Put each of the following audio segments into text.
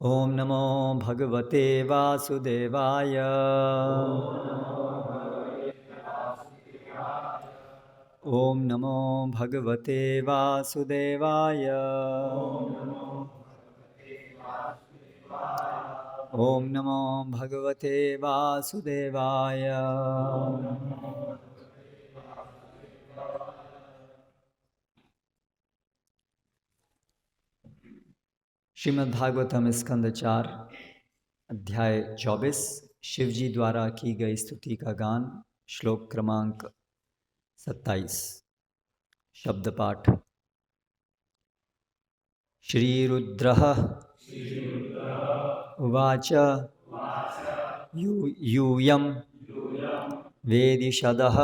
ओम नमो भगवते वासुदेवाय। ओम नमो भगवते वासुदेवाय। ओम नमो भगवते वासुदेवाय। श्रीमद् भागवतम स्कंद 4 अध्याय 24 शिवजी द्वारा की गई स्तुति का गान। श्लोक क्रमांक 27। शब्द पाठ। श्रीरुद्रः उवाच यूयं वेदिषदः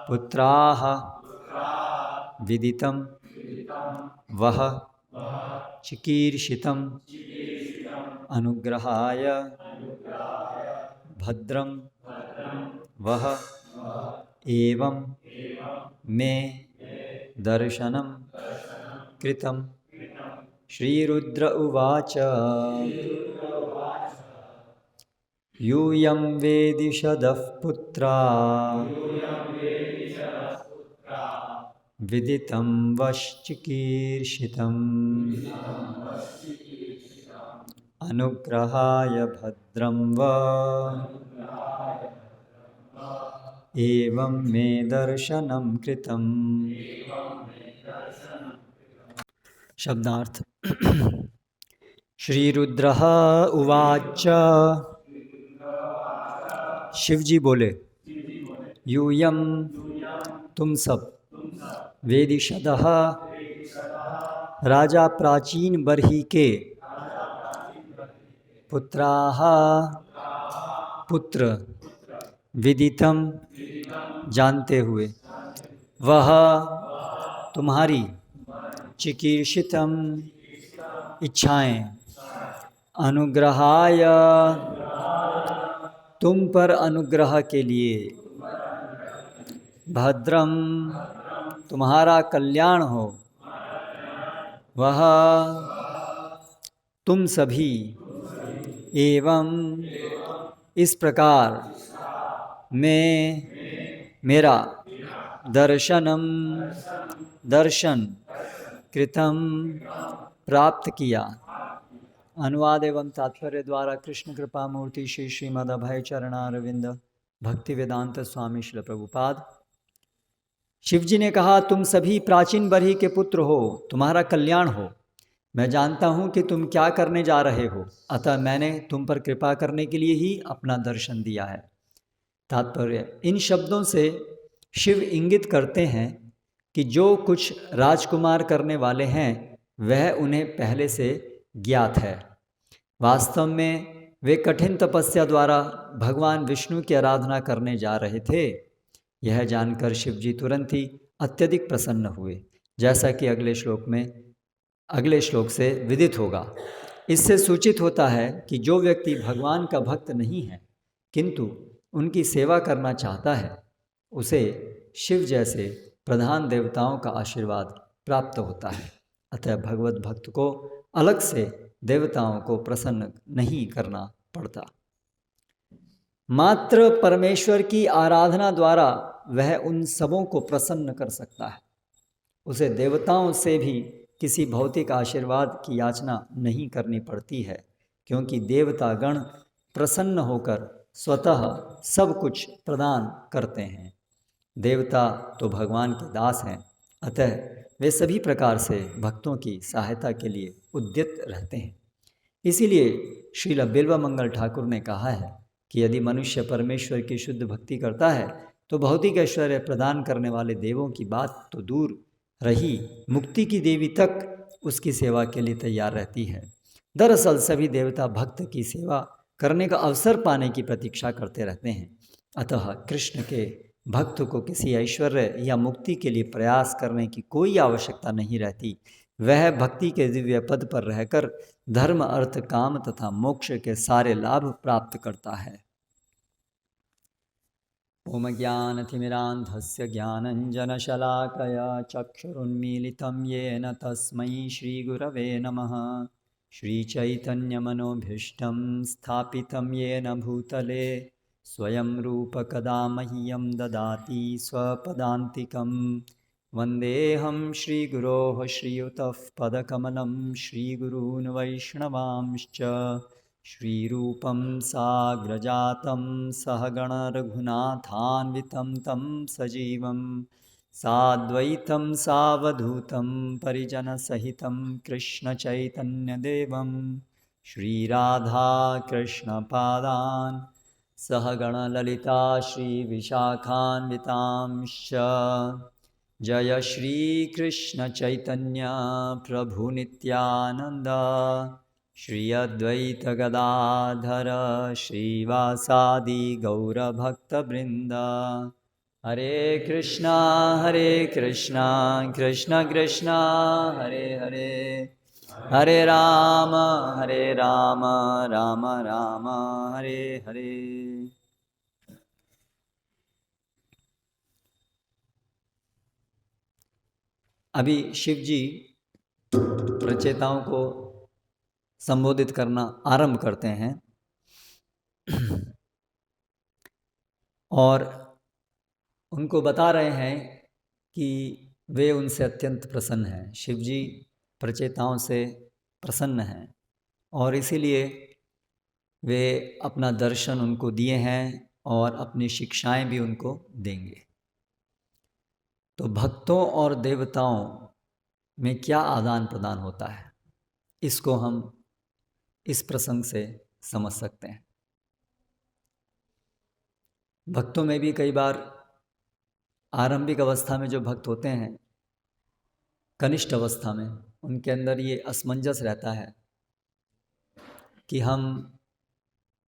पुत्राः विदितं वह चिकीर्षितम् अनुग्रहाय भद्रं वह एवं मे दर्शनं कृतं। श्रीरुद्र उवाच यूयं वेदिषदः पुत्रा विदितं वश्चिकीर्षितम् अनुग्रहाय भद्रं वा एवं मे दर्शनं कृतम्। शब्दार्थ। श्रीरुद्रः उवाच शिवजी बोले, यूयं तुम सब वेदिषदः राजा प्राचीन बरही के पुत्राः पुत्र विदितम जानते हुए वह तुम्हारी चिकीर्षितम इच्छाएं अनुग्रहाय तुम पर अनुग्रह के लिए भद्रम तुम्हारा कल्याण हो वह तुम सभी एवं इस प्रकार मैं मेरा दर्शनम दर्शन कृतम प्राप्त किया। अनुवाद एवं तात्पर्य द्वारा कृष्ण कृपा मूर्ति श्री श्रीमद् अभय चरणारविंद भक्ति वेदांत स्वामी श्रील प्रभुपाद। शिवजी ने कहा, तुम सभी प्राचीन बरही के पुत्र हो, तुम्हारा कल्याण हो। मैं जानता हूँ कि तुम क्या करने जा रहे हो, अतः मैंने तुम पर कृपा करने के लिए ही अपना दर्शन दिया है। तात्पर्य। इन शब्दों से शिव इंगित करते हैं कि जो कुछ राजकुमार करने वाले हैं वह उन्हें पहले से ज्ञात है। वास्तव में वे कठिन तपस्या द्वारा भगवान विष्णु की आराधना करने जा रहे थे। यह जानकर शिवजी तुरंत ही अत्यधिक प्रसन्न हुए, जैसा कि अगले श्लोक से विदित होगा। इससे सूचित होता है कि जो व्यक्ति भगवान का भक्त नहीं है किंतु उनकी सेवा करना चाहता है, उसे शिव जैसे प्रधान देवताओं का आशीर्वाद प्राप्त होता है। अतः भगवत भक्त को अलग से देवताओं को प्रसन्न नहीं करना पड़ता। मात्र परमेश्वर की आराधना द्वारा वह उन सबों को प्रसन्न कर सकता है। उसे देवताओं से भी किसी भौतिक आशीर्वाद की याचना नहीं करनी पड़ती है, क्योंकि देवता गण प्रसन्न होकर स्वतः सब कुछ प्रदान करते हैं। देवता तो भगवान के दास हैं, अतः वे सभी प्रकार से भक्तों की सहायता के लिए उद्यत रहते हैं। इसीलिए श्रील बिल्वमंगल ठाकुर ने कहा है कि यदि मनुष्य परमेश्वर की शुद्ध भक्ति करता है तो भौतिक ऐश्वर्य प्रदान करने वाले देवों की बात तो दूर रही, मुक्ति की देवी तक उसकी सेवा के लिए तैयार रहती है। दरअसल सभी देवता भक्त की सेवा करने का अवसर पाने की प्रतीक्षा करते रहते हैं। अतः कृष्ण के भक्त को किसी ऐश्वर्य या मुक्ति के लिए प्रयास करने की कोई आवश्यकता नहीं रहती। वह भक्ति के दिव्य पद पर रहकर धर्म अर्थ काम तथा मोक्ष के सारे लाभ प्राप्त करता है। ओम ज्ञानतिमिरान्धस्य ज्ञानञ्जनशलाकया चक्षुरुन्मीलितं येन तस्मै श्रीगुरवे नमः। श्रीचैतन्यमनोभीष्टं स्थापितं येन भूतले स्वयं रूप कदा मह्यं ददाति स्वपदान्तिकं वन्देऽहं श्रीगुरोः श्रीयुतः पदकमलं श्रीगुरून् वैष्णवांश्च श्रीरूपं साग्रजातं सहगणरघुनाथान्वितं तं सजीवं साद्वैतं सावधूतं परिजनसहितं कृष्णचैतन्यदेवं श्रीराधाकृष्णपादान् सहगणललिता श्रीविशाखान्वितांश्च जय श्रीकृष्णचैतन्य प्रभुनित्यानन्द श्री अद्वैतगदाधर श्रीवासादि गौरभक्तवृन्द हरे कृष्णा कृष्ण कृष्ण हरे हरे हरे राम राम राम हरे हरे। अभी शिव जी प्रचेताओं को संबोधित करना आरंभ करते हैं और उनको बता रहे हैं कि वे उनसे अत्यंत प्रसन्न हैं। शिव जी प्रचेताओं से प्रसन्न हैं और इसीलिए वे अपना दर्शन उनको दिए हैं और अपनी शिक्षाएं भी उनको देंगे। तो भक्तों और देवताओं में क्या आदान प्रदान होता है, इसको हम इस प्रसंग से समझ सकते हैं। भक्तों में भी कई बार आरंभिक अवस्था में जो भक्त होते हैं, कनिष्ठ अवस्था में, उनके अंदर ये असमंजस रहता है कि हम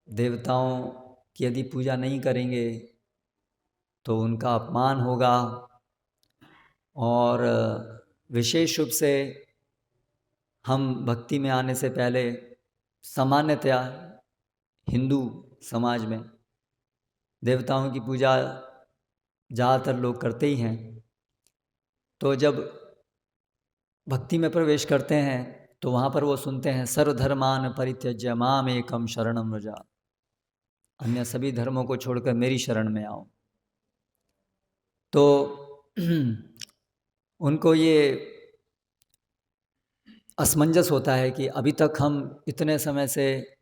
देवताओं की यदि पूजा नहीं करेंगे तो उनका अपमान होगा और विशेष रूप से हम भक्ति में आने से पहले सामान्यतया हिंदू समाज में देवताओं की पूजा ज़्यादातर लोग करते ही हैं। तो जब भक्ति में प्रवेश करते हैं तो वहाँ पर वो सुनते हैं सर्वधर्मान परित्यज्य माम एकम शरणम व्रज, अन्य सभी धर्मों को छोड़कर मेरी शरण में आओ। तो उनको ये असमंजस होता है कि अभी तक हम इतने समय से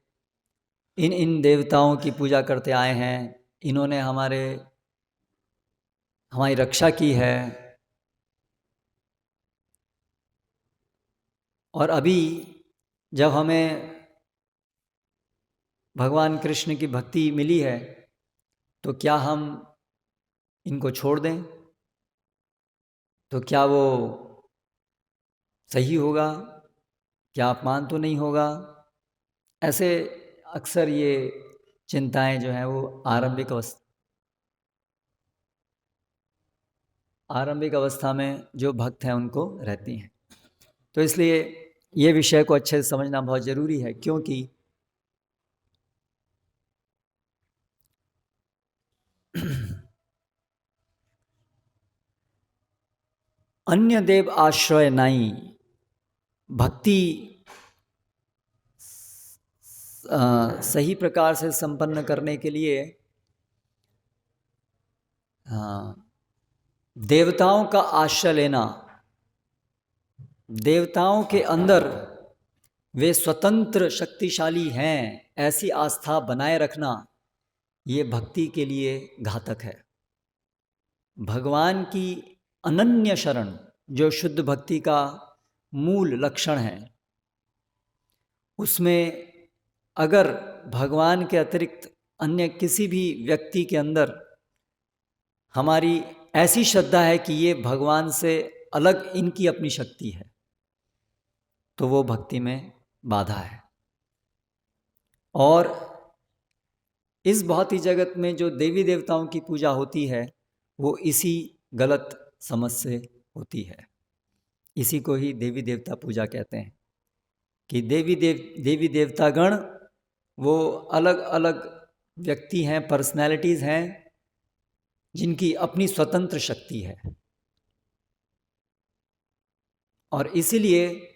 इन देवताओं की पूजा करते आए हैं, इन्होंने हमारी रक्षा की है, और अभी जब हमें भगवान कृष्ण की भक्ति मिली है तो क्या हम इनको छोड़ दें? तो क्या वो सही होगा? क्या अपमान तो नहीं होगा? ऐसे अक्सर ये चिंताएं जो हैं वो आरंभिक अवस्था में जो भक्त हैं उनको रहती हैं। तो इसलिए ये विषय को अच्छे से समझना बहुत ज़रूरी है, क्योंकि अन्य देव आश्रय नहीं, भक्ति सही प्रकार से संपन्न करने के लिए देवताओं का आश्रय लेना, देवताओं के अंदर वे स्वतंत्र शक्तिशाली हैं ऐसी आस्था बनाए रखना, ये भक्ति के लिए घातक है। भगवान की अनन्य शरण जो शुद्ध भक्ति का मूल लक्षण है, उसमें अगर भगवान के अतिरिक्त अन्य किसी भी व्यक्ति के अंदर हमारी ऐसी श्रद्धा है कि ये भगवान से अलग इनकी अपनी शक्ति है, तो वो भक्ति में बाधा है। और इस भौतिक जगत में जो देवी देवताओं की पूजा होती है वो इसी गलत समझ से होती है। इसी को ही देवी देवता पूजा कहते हैं कि देवी देवतागण वो अलग अलग व्यक्ति हैं, पर्सनैलिटीज़ हैं जिनकी अपनी स्वतंत्र शक्ति है। और इसीलिए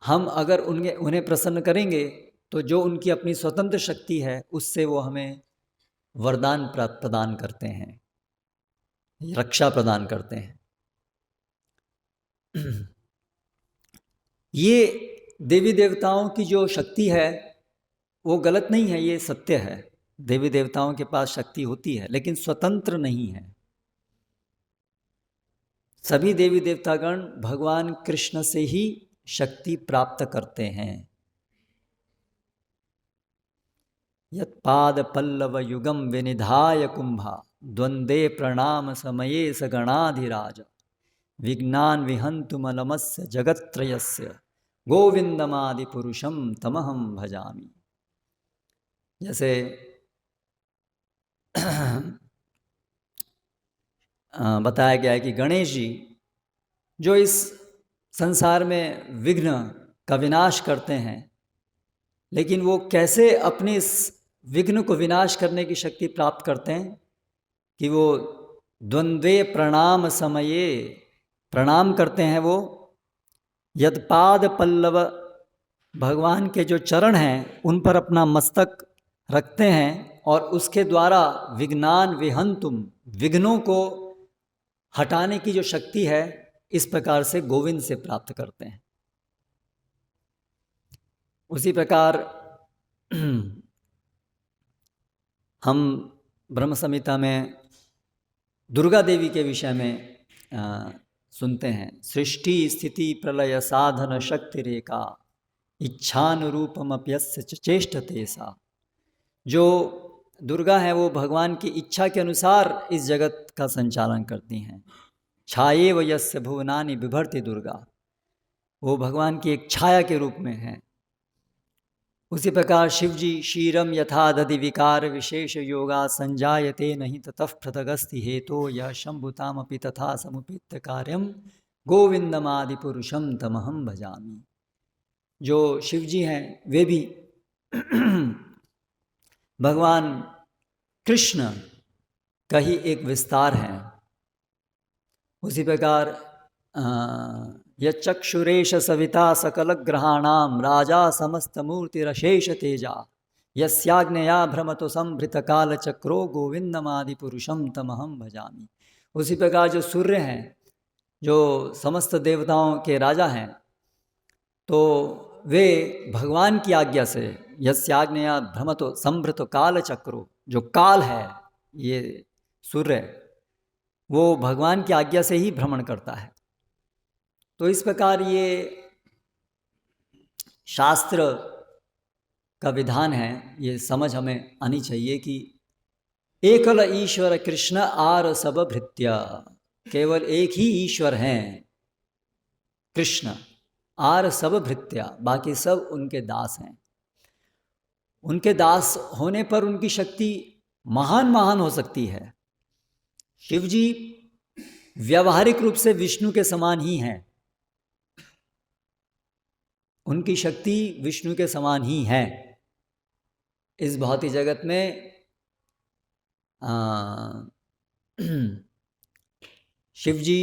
हम अगर उन्हें प्रसन्न करेंगे तो जो उनकी अपनी स्वतंत्र शक्ति है उससे वो हमें वरदान प्रदान करते हैं, रक्षा प्रदान करते हैं। ये देवी देवताओं की जो शक्ति है वो गलत नहीं है, ये सत्य है। देवी देवताओं के पास शक्ति होती है लेकिन स्वतंत्र नहीं है। सभी देवी देवतागण भगवान कृष्ण से ही शक्ति प्राप्त करते हैं। यत्पाद पल्लव युगम विनिधाय कुंभा द्वंद्वे प्रणाम समये स गणाधिराज विज्ञान विहंतुमलमस्य जगत्त्रयस्य गोविंदमादि पुरुषम तमहम भजामि। जैसे बताया गया है कि गणेश जी जो इस संसार में विघ्न का विनाश करते हैं, लेकिन वो कैसे अपने इस विघ्न को विनाश करने की शक्ति प्राप्त करते हैं कि वो द्वंद्वे प्रणाम समये प्रणाम करते हैं। वो यदपाद पल्लव भगवान के जो चरण हैं उन पर अपना मस्तक रखते हैं और उसके द्वारा विज्ञान विहंतुम विघ्नों को हटाने की जो शक्ति है इस प्रकार से गोविंद से प्राप्त करते हैं। उसी प्रकार हम ब्रह्म संहिता में दुर्गा देवी के विषय में सुनते हैं। सृष्टि स्थिति प्रलय साधन शक्ति रेखा इच्छानुरूपमप्यस्य चेष्टते सा। जो दुर्गा है वो भगवान की इच्छा के अनुसार इस जगत का संचालन करती हैं। छायेव यस्य भुवनानि बिभर्ति दुर्गा, वो भगवान की एक छाया के रूप में है। उसी प्रकार शिवजी क्षीरम यथा दधि विकार विशेष योगा संजायते नहीं ततः पृथगस्ति हेतो यह शंभुतामपि तथा समुपित कार्यम गोविंदमादि पुरुषम तमहम भजामि। जो शिवजी हैं वे भी भगवान कृष्ण का ही एक विस्तार है। उसी प्रकार यक्षुरेश सविता सकल ग्रहाणाम राजा समस्त मूर्तिरशेष तेजा यस्याग्नया भ्रमतो संभृत काल चक्रो गोविंदमादि पुरुषम तमहम भजामि। उसी प्रकार जो सूर्य हैं जो समस्त देवताओं के राजा हैं, तो वे भगवान की आज्ञा से यस्याग्नया भ्रमतो संभृत काल चक्रो, जो काल है ये सूर्य, वो भगवान की आज्ञा से ही भ्रमण करता है। तो इस प्रकार ये शास्त्र का विधान है, ये समझ हमें आनी चाहिए कि एकल ईश्वर कृष्ण आर सब भृत्या, केवल एक ही ईश्वर हैं कृष्ण, आर सब भृत्या, बाकी सब उनके दास हैं। उनके दास होने पर उनकी शक्ति महान महान हो सकती है। शिवजी व्यावहारिक रूप से विष्णु के समान ही हैं, उनकी शक्ति विष्णु के समान ही है। इस भौतिक जगत में शिवजी,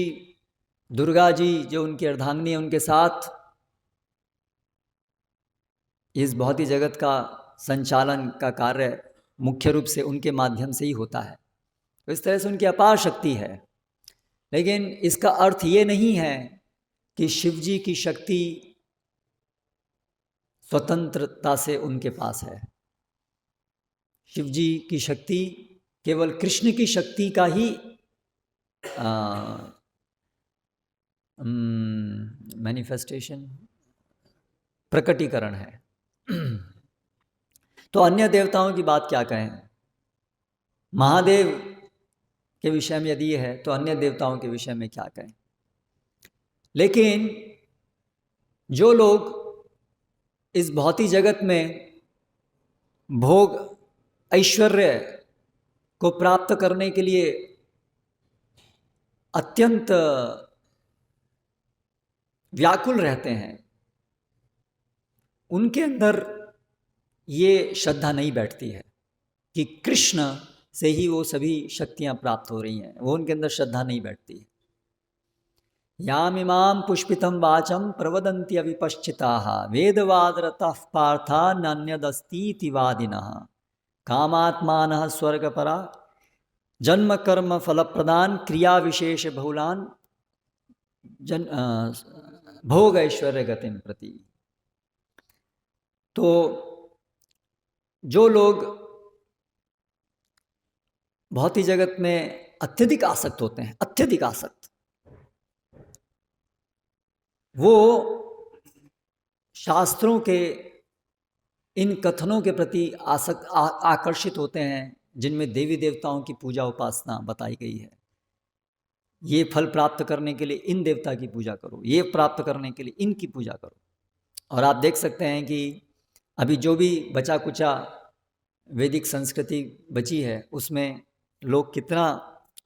दुर्गा जी जो उनकी अर्धांगिनी है, उनके साथ इस भौतिक जगत का संचालन का कार्य मुख्य रूप से उनके माध्यम से ही होता है। तो इस तरह से उनकी अपार शक्ति है। लेकिन इसका अर्थ ये नहीं है कि शिवजी की शक्ति स्वतंत्रता से उनके पास है। शिवजी की शक्ति केवल कृष्ण की शक्ति का ही मैनिफेस्टेशन, प्रकटीकरण है। तो अन्य देवताओं की बात क्या कहें। महादेव के विषय में यदि ये है तो अन्य देवताओं के विषय में क्या कहें। लेकिन जो लोग इस भौतिक जगत में भोग ऐश्वर्य को प्राप्त करने के लिए अत्यंत व्याकुल रहते हैं, उनके अंदर ये श्रद्धा नहीं बैठती है कि कृष्ण से ही वो सभी शक्तियां प्राप्त हो रही हैं। वो उनके अंदर श्रद्धा नहीं बैठती है। यामिमां पुष्पितं वाचं प्रवदन्ति अविपश्चिताः वेदवादरताः पार्था नान्यदस्तीति वादिनः कामात्मानः स्वर्गपरा जन्म कर्म फलप्रदान क्रिया विशेष बहुलान भोग ऐश्वर्य गतिम प्रति। तो जो लोग भौतिक जगत में अत्यधिक आसक्त होते हैं, अत्यधिक आसक्त, वो शास्त्रों के इन कथनों के प्रति आकर्षित होते हैं जिनमें देवी देवताओं की पूजा उपासना बताई गई है। ये फल प्राप्त करने के लिए इन देवता की पूजा करो, ये प्राप्त करने के लिए इनकी पूजा करो। और आप देख सकते हैं कि अभी जो भी बचा कुचा वैदिक संस्कृति बची है उसमें लोग कितना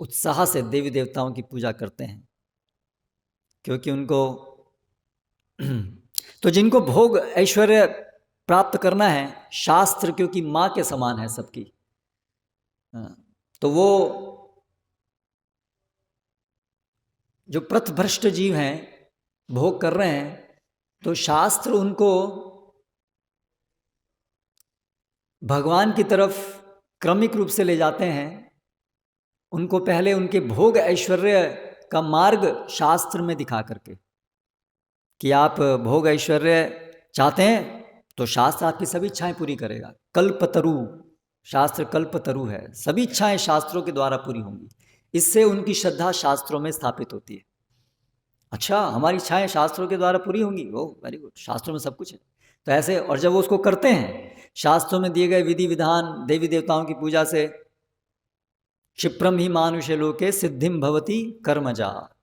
उत्साह से देवी देवताओं की पूजा करते हैं, क्योंकि उनको तो जिनको भोग ऐश्वर्य प्राप्त करना है, शास्त्र क्योंकि माँ के समान है सबकी, तो वो जो पथभ्रष्ट जीव हैं भोग कर रहे हैं, तो शास्त्र उनको भगवान की तरफ क्रमिक रूप से ले जाते हैं। उनको पहले उनके भोग ऐश्वर्य का मार्ग शास्त्र में दिखा करके कि आप भोग ऐश्वर्य चाहते हैं तो शास्त्र आपकी सभी इच्छाएं पूरी करेगा। कल्पतरु, शास्त्र कल्पतरु है, सभी इच्छाएं शास्त्रों के द्वारा पूरी होंगी। इससे उनकी श्रद्धा शास्त्रों में स्थापित होती है। अच्छा, हमारी इच्छाएं शास्त्रों के द्वारा पूरी होंगी, वो वेरी गुड, शास्त्रों में सब कुछ है। तो ऐसे, और जब वो उसको करते हैं, शास्त्रों में दिए गए विधि विधान देवी देवताओं की पूजा से, क्षिप्रम ही मानुष्य लोके सिद्धिम भवति कर्मजा,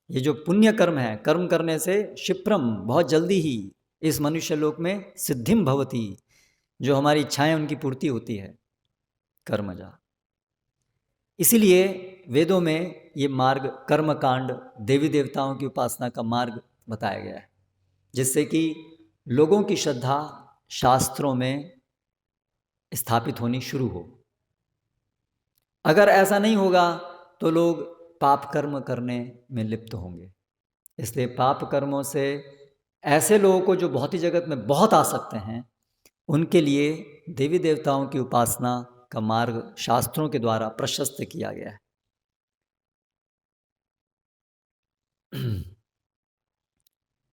ये जो पुण्य कर्म है, कर्म करने से क्षिप्रम बहुत जल्दी ही इस मनुष्य लोक में सिद्धिम भवति, जो हमारी इच्छाएं उनकी पूर्ति होती है, कर्मजा। इसीलिए वेदों में ये मार्ग कर्मकांड, देवी देवताओं की उपासना का मार्ग बताया गया है, जिससे कि लोगों की श्रद्धा शास्त्रों में स्थापित होनी शुरू हो। अगर ऐसा नहीं होगा तो लोग पाप कर्म करने में लिप्त होंगे। इसलिए पाप कर्मों से ऐसे लोगों को जो भौतिक जगत में बहुत आ सकते हैं, उनके लिए देवी देवताओं की उपासना का मार्ग शास्त्रों के द्वारा प्रशस्त किया गया है।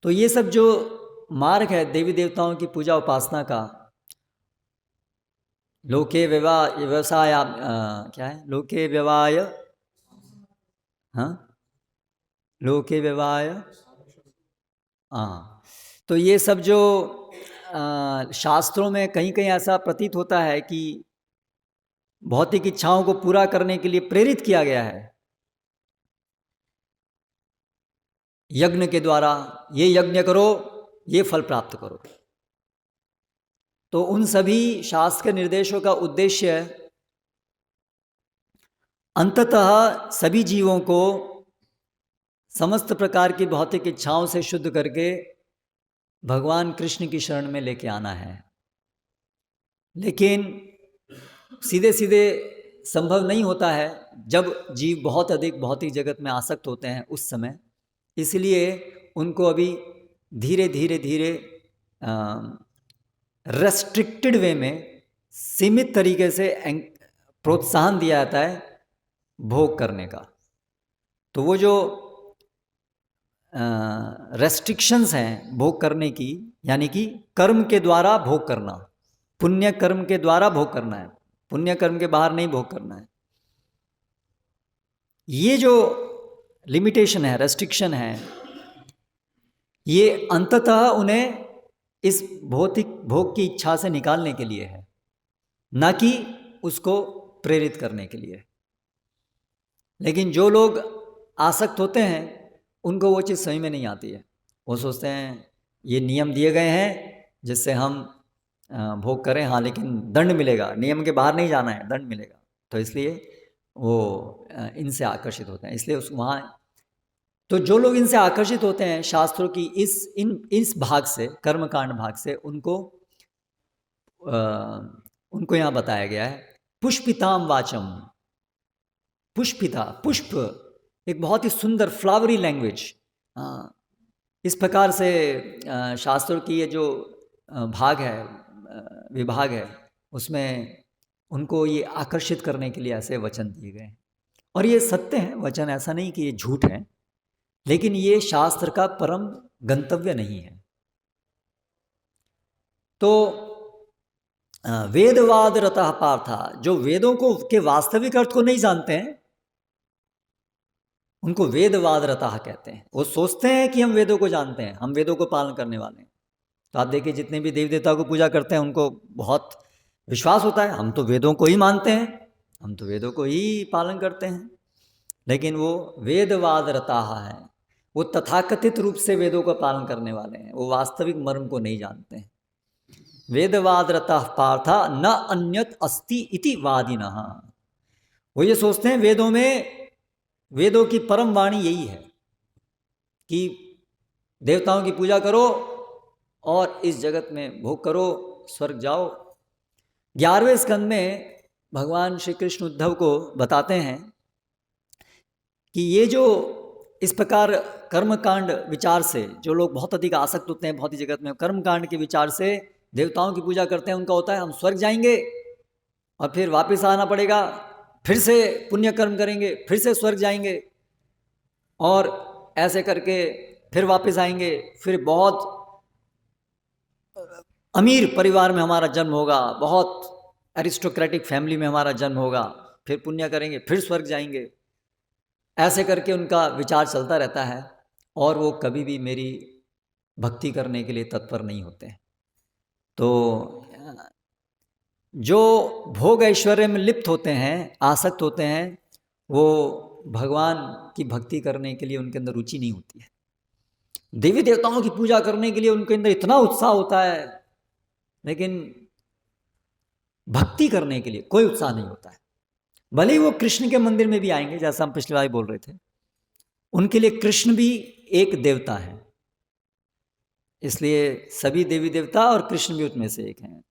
तो ये सब जो मार्ग है देवी देवताओं की पूजा उपासना का, लोके व्यवसाय क्या है, लोके व्यवाय, हाँ, लोके व्यवाय, हाँ, तो ये सब जो शास्त्रों में कहीं कहीं ऐसा प्रतीत होता है कि भौतिक इच्छाओं को पूरा करने के लिए प्रेरित किया गया है यज्ञ के द्वारा, ये यज्ञ करो, ये फल प्राप्त करो। तो उन सभी शास्त्र के निर्देशों का उद्देश्य अंततः सभी जीवों को समस्त प्रकार की भौतिक इच्छाओं से शुद्ध करके भगवान कृष्ण की शरण में लेके आना है। लेकिन सीधे सीधे संभव नहीं होता है जब जीव बहुत अधिक भौतिक जगत में आसक्त होते हैं उस समय। इसलिए उनको अभी धीरे धीरे धीरे रेस्ट्रिक्टेड वे में, सीमित तरीके से प्रोत्साहन दिया जाता है भोग करने का। तो वो जो रेस्ट्रिक्शंस हैं भोग करने की, यानी कि कर्म के द्वारा भोग करना, पुण्य कर्म के द्वारा भोग करना है, पुण्य कर्म के बाहर नहीं भोग करना है। ये जो लिमिटेशन है, रेस्ट्रिक्शन है, ये अंततः उन्हें इस भौतिक भोग की इच्छा से निकालने के लिए है, ना कि उसको प्रेरित करने के लिए। लेकिन जो लोग आसक्त होते हैं उनको वो चीज़ समझ में नहीं आती है। वो सोचते हैं ये नियम दिए गए हैं जिससे हम भोग करें, हाँ, लेकिन दंड मिलेगा, नियम के बाहर नहीं जाना है, दंड मिलेगा। तो इसलिए वो इनसे आकर्षित होते हैं। इसलिए उस वहाँ तो जो लोग इनसे आकर्षित होते हैं शास्त्रों की इस भाग से, कर्मकांड भाग से, उनको यहाँ बताया गया है पुष्पिताम वाचम। पुष्पिता, पुष्प, एक बहुत ही सुंदर फ्लावरी लैंग्वेज। इस प्रकार से शास्त्रों की ये जो भाग है, विभाग है, उसमें उनको ये आकर्षित करने के लिए ऐसे वचन दिए गए हैं। और ये सत्य हैं वचन, ऐसा नहीं कि ये झूठ है, लेकिन ये शास्त्र का परम गंतव्य नहीं है। तो वेदवाद रतः पार्था, जो वेदों को के वास्तविक अर्थ को नहीं जानते हैं, उनको वेदवाद रतः कहते हैं। वो सोचते हैं कि हम वेदों को जानते हैं, हम वेदों को पालन करने वाले हैं। तो आप देखिए, जितने भी देवी देवताओं को पूजा करते हैं, उनको बहुत विश्वास होता है, हम तो वेदों को ही मानते हैं, हम तो वेदों को ही पालन करते हैं। लेकिन वो वेदवाद रता है, वो तथाकथित रूप से वेदों का पालन करने वाले हैं, वो वास्तविक मर्म को नहीं जानते हैं। वेदवाद रता पार्था न अन्यत अस्ति इति वादिनः। वो ये सोचते हैं वेदों में, वेदों की परम वाणी यही है कि देवताओं की पूजा करो और इस जगत में भोग करो, स्वर्ग जाओ। 11वें स्कंद में भगवान श्री कृष्ण उद्धव को बताते हैं कि ये जो इस प्रकार कर्मकांड विचार से जो लोग बहुत अधिक आसक्त होते हैं भौतिक जगत में, कर्मकांड के विचार से देवताओं की पूजा करते हैं, उनका होता है हम स्वर्ग जाएंगे और फिर वापस आना पड़ेगा, फिर से पुण्य कर्म करेंगे, फिर से स्वर्ग जाएंगे और ऐसे करके फिर वापस आएंगे, फिर बहुत अमीर परिवार में हमारा जन्म होगा, बहुत एरिस्टोक्रेटिक फैमिली में हमारा जन्म होगा, फिर पुण्य करेंगे, फिर स्वर्ग जाएंगे। ऐसे करके उनका विचार चलता रहता है और वो कभी भी मेरी भक्ति करने के लिए तत्पर नहीं होते हैं। तो जो भोग ऐश्वर्य में लिप्त होते हैं, आसक्त होते हैं, वो भगवान की भक्ति करने के लिए उनके अंदर रुचि नहीं होती है। देवी देवताओं की पूजा करने के लिए उनके अंदर इतना उत्साह होता है, लेकिन भक्ति करने के लिए कोई उत्साह नहीं होता है। भले ही वो कृष्ण के मंदिर में भी आएंगे, जैसा हम पिछली बार बोल रहे थे, उनके लिए कृष्ण भी एक देवता है, इसलिए सभी देवी देवता और कृष्ण भी उसमें से एक हैं।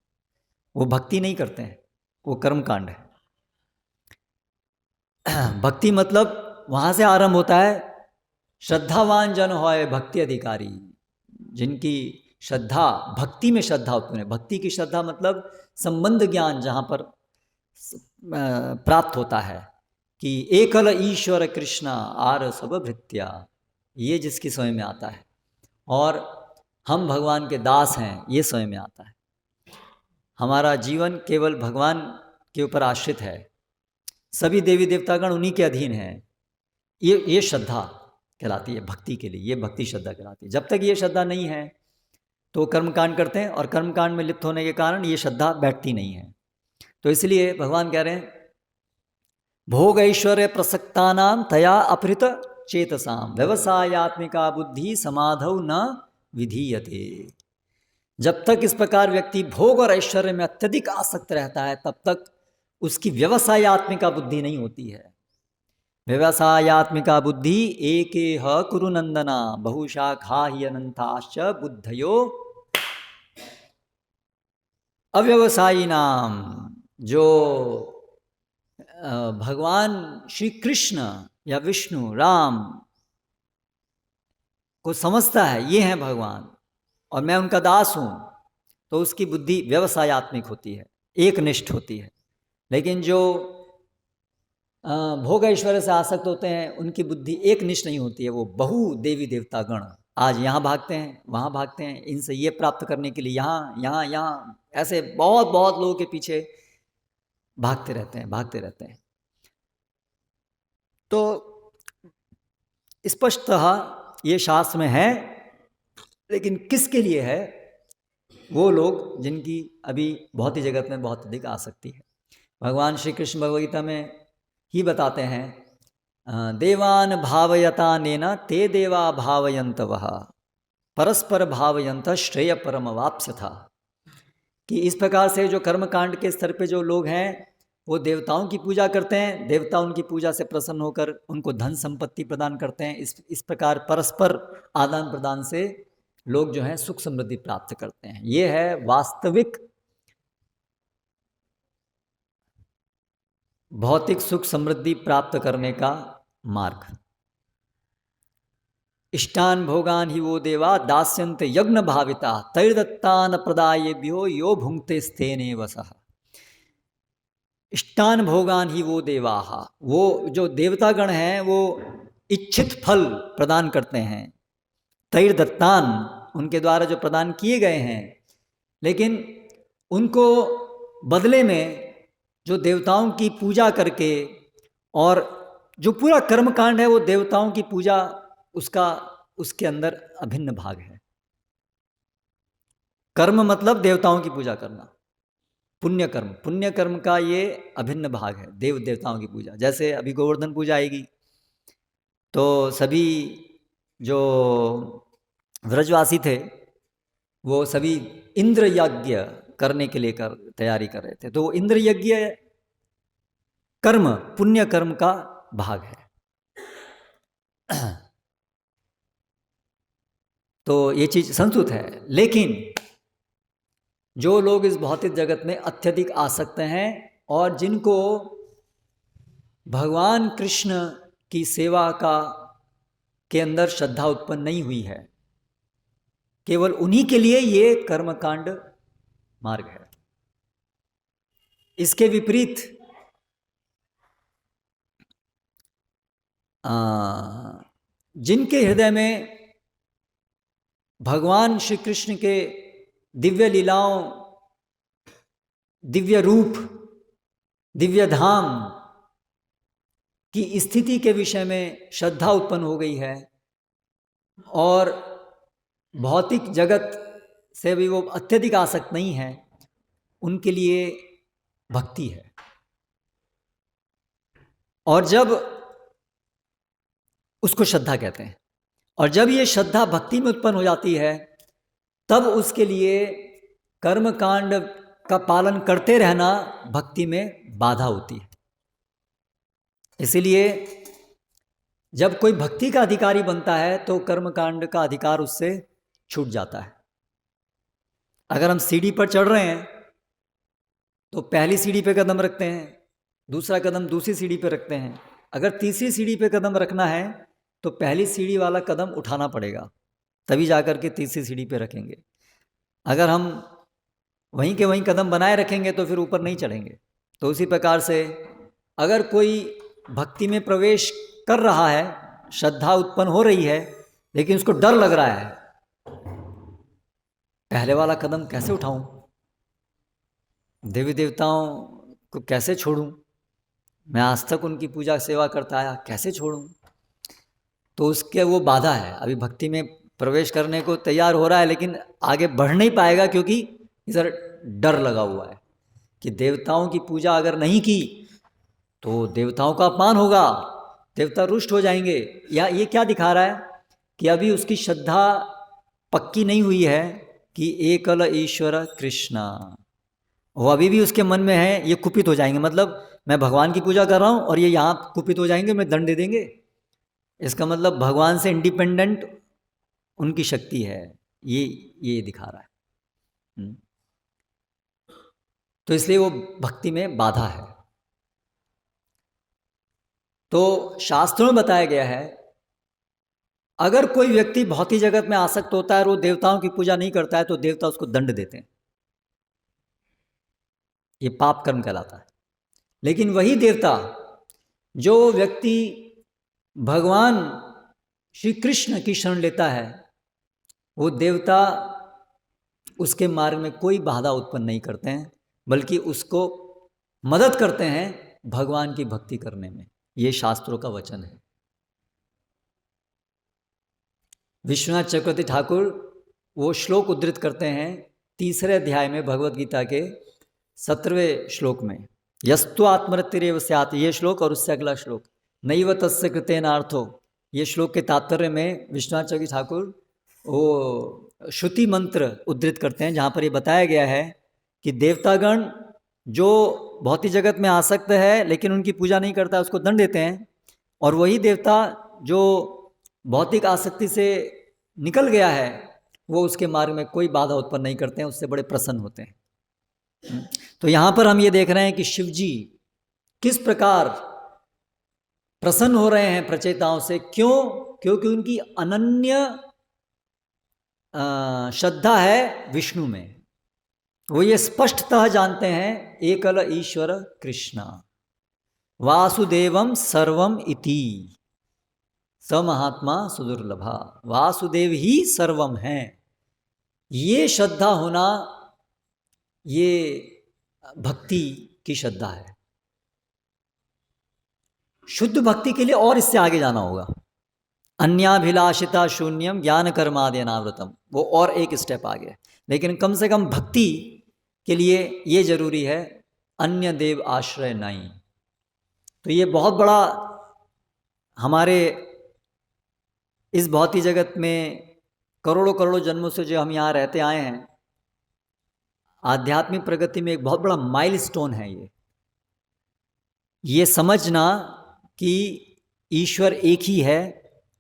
वो भक्ति नहीं करते हैं, वो कर्मकांड है। भक्ति मतलब वहां से आरंभ होता है, श्रद्धावान जन होए भक्ति अधिकारी, जिनकी श्रद्धा, भक्ति में श्रद्धा उत्पन्न है। भक्ति की श्रद्धा मतलब संबंध ज्ञान जहाँ पर प्राप्त होता है कि एकल ईश्वर कृष्ण आर सब भृत्या, ये जिसकी स्वयं में आता है, और हम भगवान के दास हैं, ये स्वयं में आता है। हमारा जीवन केवल भगवान के ऊपर आश्रित है, सभी देवी देवतागण उन्हीं के अधीन हैं। ये श्रद्धा कहलाती है भक्ति के लिए, ये भक्ति श्रद्धा कहलाती है। जब तक ये श्रद्धा नहीं है तो कर्मकांड करते हैं, और कर्मकांड में लिप्त होने के कारण ये श्रद्धा बैठती नहीं है। तो इसलिए भगवान कह रहे हैं, भोग ऐश्वर्य प्रसक्तानाम तया अपहृत चेतसाम व्यवसायात्मिका बुद्धि समाधौ न विधीयते। जब तक इस प्रकार व्यक्ति भोग और ऐश्वर्य में अत्यधिक आसक्त रहता है, तब तक उसकी व्यवसायात्मिका बुद्धि नहीं होती है। व्यवसायात्मिका बुद्धि एकेह कुरु नंदना बहुशाखा ही अनंताश्च बुद्धयो अव्यवसायी नाम। जो भगवान श्री कृष्ण या विष्णु राम को समझता है ये हैं भगवान और मैं उनका दास हूँ, तो उसकी बुद्धि व्यवसायात्मिक होती है, एकनिष्ठ होती है। लेकिन जो भोग ऐश्वर्य से आसक्त होते हैं, उनकी बुद्धि एकनिष्ठ नहीं होती है। वो बहु देवी देवता गण आज यहाँ भागते हैं, वहाँ भागते हैं, इनसे ये प्राप्त करने के लिए यहाँ ऐसे बहुत बहुत लोगों के पीछे भागते रहते हैं। तो स्पष्टतः ये शास्त्र में है, लेकिन किसके लिए है? वो लोग जिनकी अभी भौतिक जगत में बहुत अधिक आसक्ति है। भगवान श्री कृष्ण भगवद गीता में ही बताते हैं, देवान भावयता नेना ते देवा भावयंत वह परस्पर भावयंत श्रेय परम वाप्स्य था। कि इस प्रकार से जो कर्मकांड के स्तर पे जो लोग हैं, वो देवताओं की पूजा करते हैं, देवता उनकी पूजा से प्रसन्न होकर उनको धन संपत्ति प्रदान करते हैं। इस प्रकार परस्पर आदान प्रदान से लोग जो हैं सुख समृद्धि प्राप्त करते हैं। ये है वास्तविक भौतिक सुख समृद्धि प्राप्त करने का मार्ग। इष्टान भोगान ही वो देवा दास्यन्ते यज्ञ भाविता तैर्दत्तान प्रदायेभ्यो यो भुंक्ते स्थेने वसः। इष्टान भोगान ही वो देवाहा, वो जो देवतागण हैं वो इच्छित फल प्रदान करते हैं। तैर्दत्तान, उनके द्वारा जो प्रदान किए गए हैं, लेकिन उनको बदले में जो देवताओं की पूजा करके, और जो पूरा कर्मकांड है वो देवताओं की पूजा, उसके अंदर अभिन्न भाग है। कर्म मतलब देवताओं की पूजा करना, पुण्य कर्म का ये अभिन्न भाग है, देव देवताओं की पूजा। जैसे अभी गोवर्धन पूजा आएगी तो सभी जो व्रजवासी थे वो सभी इंद्र यज्ञ करने के लिए तैयारी कर रहे थे। तो इंद्र यज्ञ कर्म, पुण्य कर्म का भाग है। तो ये चीज संस्तुत है। लेकिन जो लोग इस भौतिक जगत में अत्यधिक आसक्त हैं और जिनको भगवान कृष्ण की सेवा के अंदर श्रद्धा उत्पन्न नहीं हुई है, केवल उन्हीं के लिए ये कर्मकांड मार्ग है। इसके विपरीत जिनके हृदय में भगवान श्री कृष्ण के दिव्य लीलाओं, दिव्य रूप, दिव्य धाम की स्थिति के विषय में श्रद्धा उत्पन्न हो गई है और भौतिक जगत से भी वो अत्यधिक आसक्त नहीं है, उनके लिए भक्ति है। और जब उसको श्रद्धा कहते हैं, और जब ये श्रद्धा भक्ति में उत्पन्न हो जाती है तब उसके लिए कर्मकांड का पालन करते रहना भक्ति में बाधा होती है। इसीलिए जब कोई भक्ति का अधिकारी बनता है तो कर्मकांड का अधिकार उससे छूट जाता है। अगर हम सीढ़ी पर चढ़ रहे हैं तो पहली सीढ़ी पे कदम रखते हैं, दूसरा कदम दूसरी सीढ़ी पे रखते हैं। अगर तीसरी सीढ़ी पे कदम रखना है तो पहली सीढ़ी वाला कदम उठाना पड़ेगा, तभी जाकर के तीसरी सीढ़ी पे रखेंगे। अगर हम वहीं के वहीं कदम बनाए रखेंगे तो फिर ऊपर नहीं चढ़ेंगे। तो उसी प्रकार से अगर कोई भक्ति में प्रवेश कर रहा है, श्रद्धा उत्पन्न हो रही है, लेकिन उसको डर लग रहा है, पहले वाला कदम कैसे उठाऊं, देवी देवताओं को कैसे छोड़ूं, मैं आज तक उनकी पूजा सेवा करता आया, कैसे छोड़ूं, तो उसके वो बाधा है। अभी भक्ति में प्रवेश करने को तैयार हो रहा है लेकिन आगे बढ़ नहीं पाएगा, क्योंकि इधर डर लगा हुआ है कि देवताओं की पूजा अगर नहीं की तो देवताओं का अपमान होगा, देवता रुष्ट हो जाएंगे। या ये क्या दिखा रहा है कि अभी उसकी श्रद्धा पक्की नहीं हुई है कि एकल ईश्वर कृष्णा, वो अभी भी उसके मन में है, ये कुपित हो जाएंगे। मतलब मैं भगवान की पूजा कर रहा हूँ और ये यहाँ कुपित हो जाएंगे, मैं दंड दे देंगे। इसका मतलब भगवान से इंडिपेंडेंट उनकी शक्ति है, ये दिखा रहा है। तो इसलिए वो भक्ति में बाधा है। तो शास्त्रों में बताया गया है अगर कोई व्यक्ति भौतिक जगत में आसक्त होता है और वो देवताओं की पूजा नहीं करता है तो देवता उसको दंड देते हैं, ये पाप कर्म कहलाता है। लेकिन वही देवता, जो व्यक्ति भगवान श्री कृष्ण की शरण लेता है, वो देवता उसके मार्ग में कोई बाधा उत्पन्न नहीं करते हैं, बल्कि उसको मदद करते हैं भगवान की भक्ति करने में। ये शास्त्रों का वचन है। विश्वनाथ चक्रवर्ती ठाकुर वो श्लोक उद्धृत करते हैं 3 अध्याय में भगवत गीता के 17वें श्लोक में, यस्तु आत्मरतिरेव स्यात्, ये श्लोक और उससे अगला श्लोक, नैव तस्य कृतेनार्थो। ये श्लोक के तात्पर्य में विश्वनाथ चक्रवर्ती ठाकुर वो श्रुति मंत्र उद्धृत करते हैं, जहाँ पर ये बताया गया है कि देवतागण जो भौतिक जगत में आसक्त है लेकिन उनकी पूजा नहीं करता, उसको दंड देते हैं, और वही देवता जो भौतिक आसक्ति से निकल गया है वो उसके मार्ग में कोई बाधा उत्पन्न नहीं करते हैं, उससे बड़े प्रसन्न होते हैं। तो यहाँ पर हम ये देख रहे हैं कि शिव जी किस प्रकार प्रसन्न हो रहे हैं प्रचेताओं से। क्यों? क्योंकि उनकी अनन्य श्रद्धा है विष्णु में। वो ये स्पष्टतः जानते हैं एकल ईश्वर कृष्ण वासुदेवम सर्वम इति स महात्मा सुदुर्लभा। वासुदेव ही सर्वम है, ये श्रद्धा होना ये भक्ति की श्रद्धा है। शुद्ध भक्ति के लिए और इससे आगे जाना होगा। अन्याभिलाषिता शून्यम ज्ञान कर्मादि अनावृतम, वो और एक स्टेप आगे। लेकिन कम से कम भक्ति के लिए ये जरूरी है अन्य देव आश्रय नहीं। तो ये बहुत बड़ा हमारे इस भौतिक जगत में करोड़ों करोड़ों जन्मों से जो हम यहाँ रहते आए हैं, आध्यात्मिक प्रगति में एक बहुत बड़ा माइलस्टोन है ये समझना कि ईश्वर एक ही है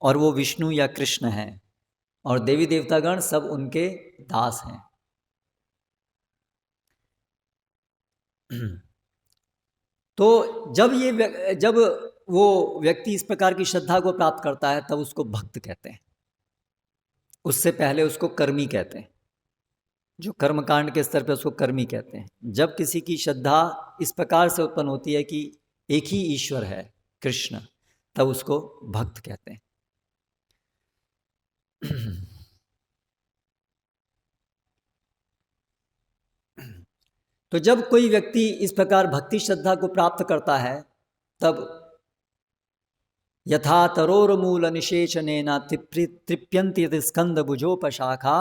और वो विष्णु या कृष्ण है और देवी देवतागण सब उनके दास हैं। तो जब वो व्यक्ति इस प्रकार की श्रद्धा को प्राप्त करता है तब उसको भक्त कहते हैं। उससे पहले उसको कर्मी कहते हैं। जो कर्मकांड के स्तर पर उसको कर्मी कहते हैं। जब किसी की श्रद्धा इस प्रकार से उत्पन्न होती है कि एक ही ईश्वर है कृष्ण, तब उसको भक्त कहते हैं। तो जब कोई व्यक्ति इस प्रकार भक्ति श्रद्धा को प्राप्त करता है तब यथा तरोर्मूल निषेचनेन तृप्यन्ति स्कंद भुजोपशाखा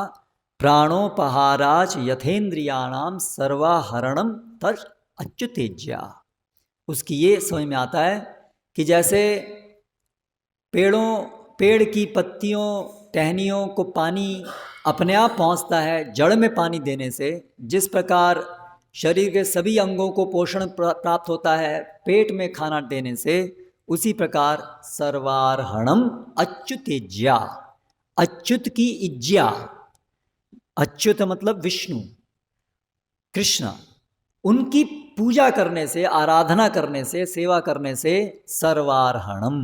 प्राणोपहाराच यथेन्द्रियाणाम सर्वाहरणम तज अच्युतेज्या। उसकी ये समझ में आता है कि जैसे पेड़ की पत्तियों टहनियों को पानी अपने आप पहुंचता है जड़ में पानी देने से, जिस प्रकार शरीर के सभी अंगों को पोषण प्राप्त होता है पेट में खाना देने से, उसी प्रकार सर्वार्हणम अच्युतेज्या, अच्युत की इज्जा, अच्युत मतलब विष्णु कृष्ण, उनकी पूजा करने से, आराधना करने से, सेवा करने से सर्वार्हणम,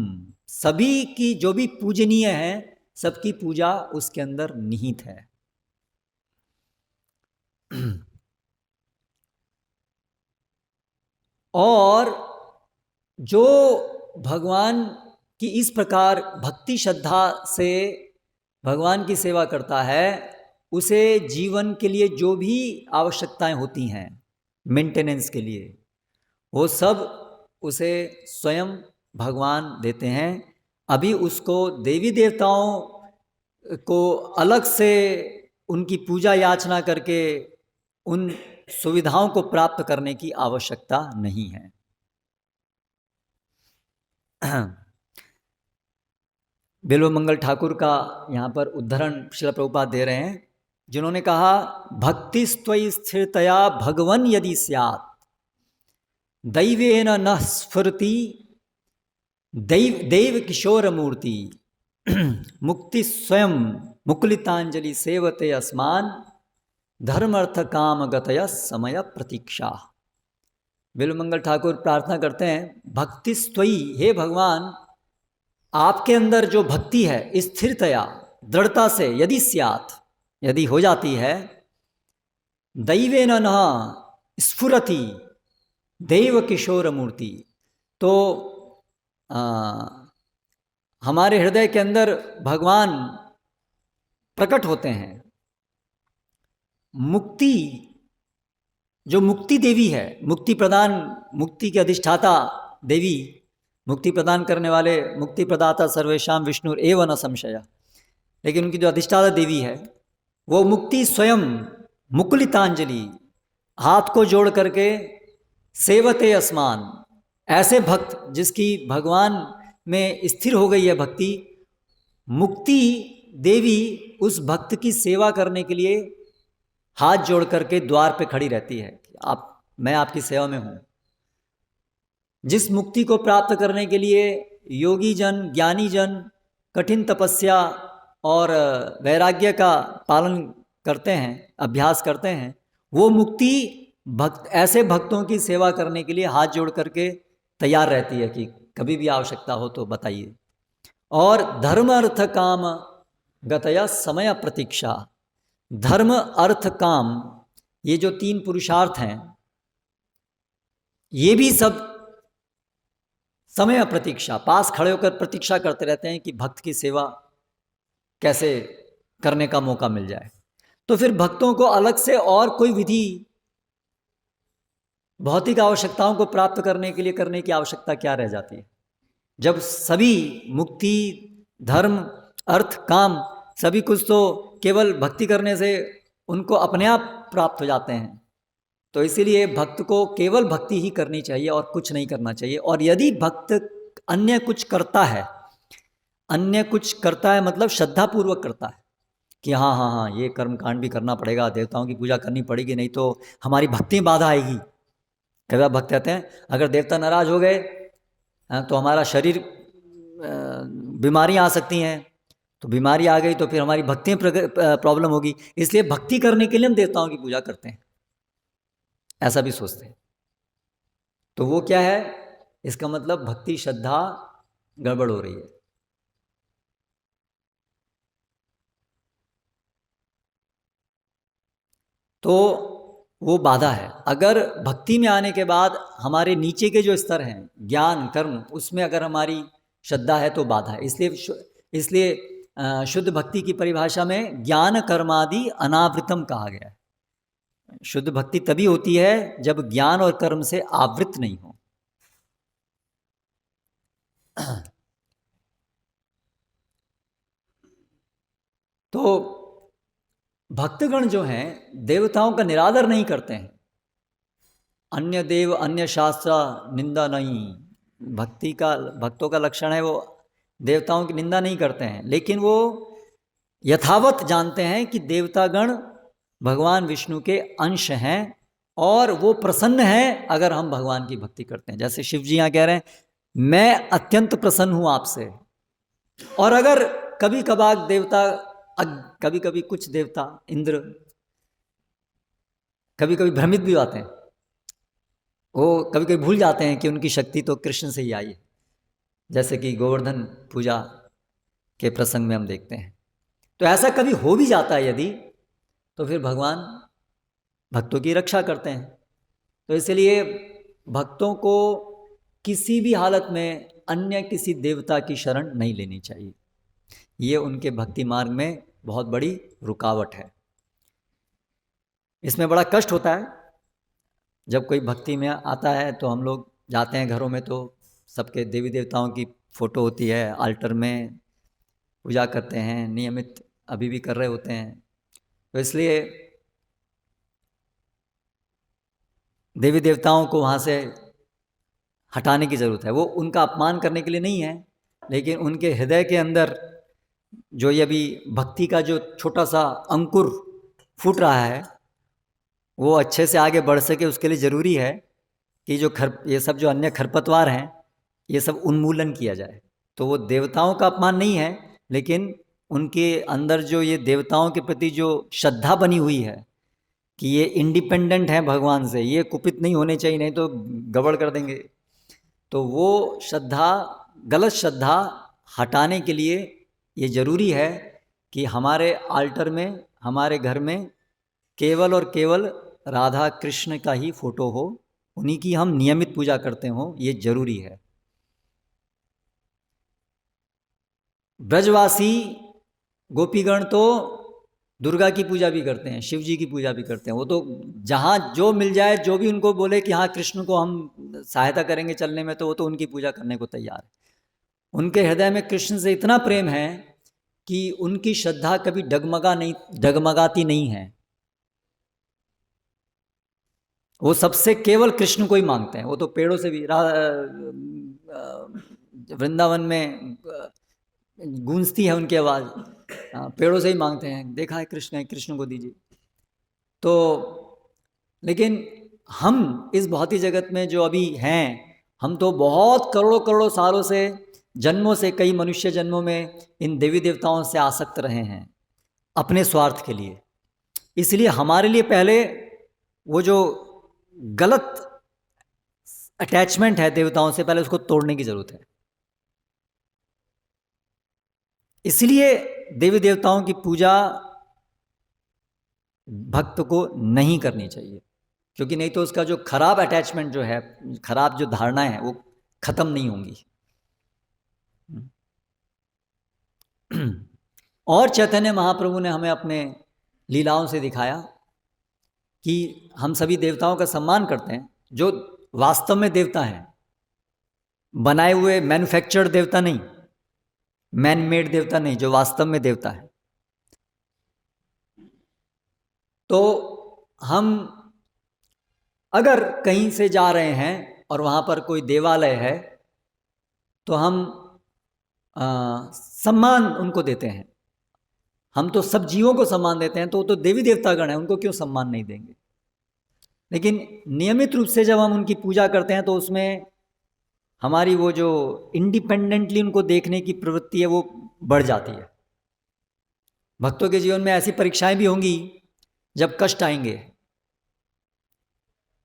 सभी की जो भी पूजनीय है सबकी पूजा उसके अंदर निहित है। और जो भगवान की इस प्रकार भक्ति श्रद्धा से भगवान की सेवा करता है, उसे जीवन के लिए जो भी आवश्यकताएं होती हैं मेंटेनेंस के लिए, वो सब उसे स्वयं भगवान देते हैं। अभी उसको देवी देवताओं को अलग से उनकी पूजा याचना करके उन सुविधाओं को प्राप्त करने की आवश्यकता नहीं है। बिल्वमंगल ठाकुर का यहाँ पर उद्धरण श्रील प्रभुपाद दे रहे हैं, जिन्होंने कहा भक्ति स्त्वयि स्थिरतया भगवन यदि स्यात् दैवेन न स्फुरति देव किशोर मूर्ति मुक्ति स्वयं मुकुलितांजलि सेवते अस्मान धर्मर्थ काम गतय समय प्रतीक्षा। बिल्वमंगल ठाकुर प्रार्थना करते हैं भक्ति स्त्वयि, हे भगवान आपके अंदर जो भक्ति है स्थिरतया दृढ़ता से यदि स्यात्, यदि हो जाती है, दैवेन न स्फुरति देव किशोर मूर्ति, तो हमारे हृदय के अंदर भगवान प्रकट होते हैं। मुक्ति, जो मुक्ति देवी है, मुक्ति प्रदान, मुक्ति के अधिष्ठाता देवी, मुक्ति प्रदान करने वाले मुक्ति प्रदाता सर्वेशाम विष्णु एव न संशय, लेकिन उनकी जो अधिष्ठाता देवी है वो मुक्ति स्वयं मुकुलितांजलि, हाथ को जोड़ करके सेवते अस्मान, ऐसे भक्त जिसकी भगवान में स्थिर हो गई है भक्ति, मुक्ति देवी उस भक्त की सेवा करने के लिए हाथ जोड़ करके द्वार पे खड़ी रहती है। मैं आपकी सेवा में हूँ। जिस मुक्ति को प्राप्त करने के लिए योगी जन, ज्ञानी जन कठिन तपस्या और वैराग्य का पालन करते हैं, अभ्यास करते हैं, वो मुक्ति ऐसे भक्तों की सेवा करने के लिए हाथ जोड़ करके तैयार रहती है कि कभी भी आवश्यकता हो तो बताइए। और धर्म अर्थ काम गतया समय प्रतीक्षा। धर्म अर्थ काम, ये जो 3 पुरुषार्थ हैं, ये भी सब समय प्रतीक्षा, पास खड़े होकर प्रतीक्षा करते रहते हैं कि भक्त की सेवा कैसे करने का मौका मिल जाए। तो फिर भक्तों को अलग से और कोई विधि भौतिक आवश्यकताओं को प्राप्त करने के लिए करने की आवश्यकता क्या रह जाती है, जब सभी मुक्ति, धर्म, अर्थ, काम सभी कुछ तो केवल भक्ति करने से उनको अपने आप प्राप्त हो जाते हैं। तो इसीलिए भक्त को केवल भक्ति ही करनी चाहिए और कुछ नहीं करना चाहिए। और यदि भक्त अन्य कुछ करता है, अन्य कुछ करता है मतलब श्रद्धापूर्वक करता है कि हाँ हाँ हाँ ये कर्म कांड भी करना पड़ेगा, देवताओं की पूजा करनी पड़ेगी, नहीं तो हमारी भक्ति में बाधा आएगी। कई बार भक्त कहते हैं अगर देवता नाराज हो गए तो हमारा शरीर बीमारियां आ सकती हैं, तो बीमारी आ गई तो फिर हमारी भक्ति में प्रॉब्लम होगी, इसलिए भक्ति करने के लिए हम देवताओं की पूजा करते हैं, ऐसा भी सोचते हैं। तो वो क्या है, इसका मतलब भक्ति श्रद्धा गड़बड़ हो रही है। तो वो बाधा है। अगर भक्ति में आने के बाद हमारे नीचे के जो स्तर हैं, ज्ञान कर्म, उसमें अगर हमारी श्रद्धा है तो बाधा है। इसलिए शुद्ध भक्ति की परिभाषा में ज्ञान कर्मादि अनावृतम कहा गया है। शुद्ध भक्ति तभी होती है जब ज्ञान और कर्म से आवृत नहीं हो। तो भक्तगण जो हैं देवताओं का निरादर नहीं करते हैं। अन्य देव अन्य शास्त्र निंदा नहीं, भक्तों का लक्षण है वो देवताओं की निंदा नहीं करते हैं, लेकिन वो यथावत जानते हैं कि देवतागण भगवान विष्णु के अंश हैं और वो प्रसन्न हैं अगर हम भगवान की भक्ति करते हैं। जैसे शिव जी यहाँ कह रहे हैं मैं अत्यंत प्रसन्न हूँ आपसे। और अगर कभी कभार देवता, कभी कभी कुछ देवता, इंद्र कभी कभी भ्रमित भी होते हैं, वो कभी कभी भूल जाते हैं कि उनकी शक्ति तो कृष्ण से ही आई है, जैसे कि गोवर्धन पूजा के प्रसंग में हम देखते हैं। तो ऐसा कभी हो भी जाता है यदि, तो फिर भगवान भक्तों की रक्षा करते हैं। तो इसलिए भक्तों को किसी भी हालत में अन्य किसी देवता की शरण नहीं लेनी चाहिए। ये उनके भक्ति मार्ग में बहुत बड़ी रुकावट है। इसमें बड़ा कष्ट होता है जब कोई भक्ति में आता है, तो हम लोग जाते हैं घरों में तो सबके देवी देवताओं की फ़ोटो होती है, आल्टर में पूजा करते हैं, नियमित अभी भी कर रहे होते हैं। तो इसलिए देवी देवताओं को वहाँ से हटाने की ज़रूरत है। वो उनका अपमान करने के लिए नहीं है, लेकिन उनके हृदय के अंदर जो ये अभी भक्ति का जो छोटा सा अंकुर फूट रहा है, वो अच्छे से आगे बढ़ सके, उसके लिए ज़रूरी है कि ये सब जो अन्य खरपतवार हैं, ये सब उन्मूलन किया जाए। तो वो देवताओं का अपमान नहीं है, लेकिन उनके अंदर जो ये देवताओं के प्रति जो श्रद्धा बनी हुई है कि ये इंडिपेंडेंट है भगवान से, ये कुपित नहीं होने चाहिए, नहीं तो गड़बड़ कर देंगे। तो वो श्रद्धा, गलत श्रद्धा हटाने के लिए ये ज़रूरी है कि हमारे आल्टर में, हमारे घर में केवल और केवल राधा कृष्ण का ही फोटो हो, उन्हीं की हम नियमित पूजा करते हों, ये जरूरी है। ब्रजवासी गोपीगण तो दुर्गा की पूजा भी करते हैं, शिव जी की पूजा भी करते हैं। वो तो जहाँ जो मिल जाए, जो भी उनको बोले कि हाँ कृष्ण को हम सहायता करेंगे चलने में, तो वो तो उनकी पूजा करने को तैयार है। उनके हृदय में कृष्ण से इतना प्रेम है कि उनकी श्रद्धा कभी डगमगाती नहीं है। वो सबसे केवल कृष्ण को ही मांगते हैं। वो तो पेड़ों से भी, वृंदावन में गूंजती है उनकी आवाज़, पेड़ों से ही मांगते हैं, देखा है कृष्ण को दीजिए। तो लेकिन हम इस भौतिक जगत में जो अभी हैं, हम तो बहुत करोड़ों करोड़ों सालों से, जन्मों से, कई मनुष्य जन्मों में इन देवी देवताओं से आसक्त रहे हैं अपने स्वार्थ के लिए। इसलिए हमारे लिए पहले वो जो गलत अटैचमेंट है देवताओं से, पहले उसको तोड़ने की जरूरत है। इसलिए देवी देवताओं की पूजा भक्त को नहीं करनी चाहिए, क्योंकि नहीं तो उसका जो खराब अटैचमेंट जो है, खराब जो धारणा है, वो खत्म नहीं होंगी। और चैतन्य महाप्रभु ने हमें अपने लीलाओं से दिखाया कि हम सभी देवताओं का सम्मान करते हैं, जो वास्तव में देवता हैं, बनाए हुए मैन्युफैक्चर्ड देवता नहीं, मैन मेड देवता नहीं, जो वास्तव में देवता है। तो हम अगर कहीं से जा रहे हैं और वहाँ पर कोई देवालय है, तो हम सम्मान उनको देते हैं। हम तो सब जीवों को सम्मान देते हैं, तो वो तो देवी देवतागण हैं, उनको क्यों सम्मान नहीं देंगे। लेकिन नियमित रूप से जब हम उनकी पूजा करते हैं, तो उसमें हमारी वो जो इंडिपेंडेंटली उनको देखने की प्रवृत्ति है, वो बढ़ जाती है। भक्तों के जीवन में ऐसी परीक्षाएं भी होंगी जब कष्ट आएंगे,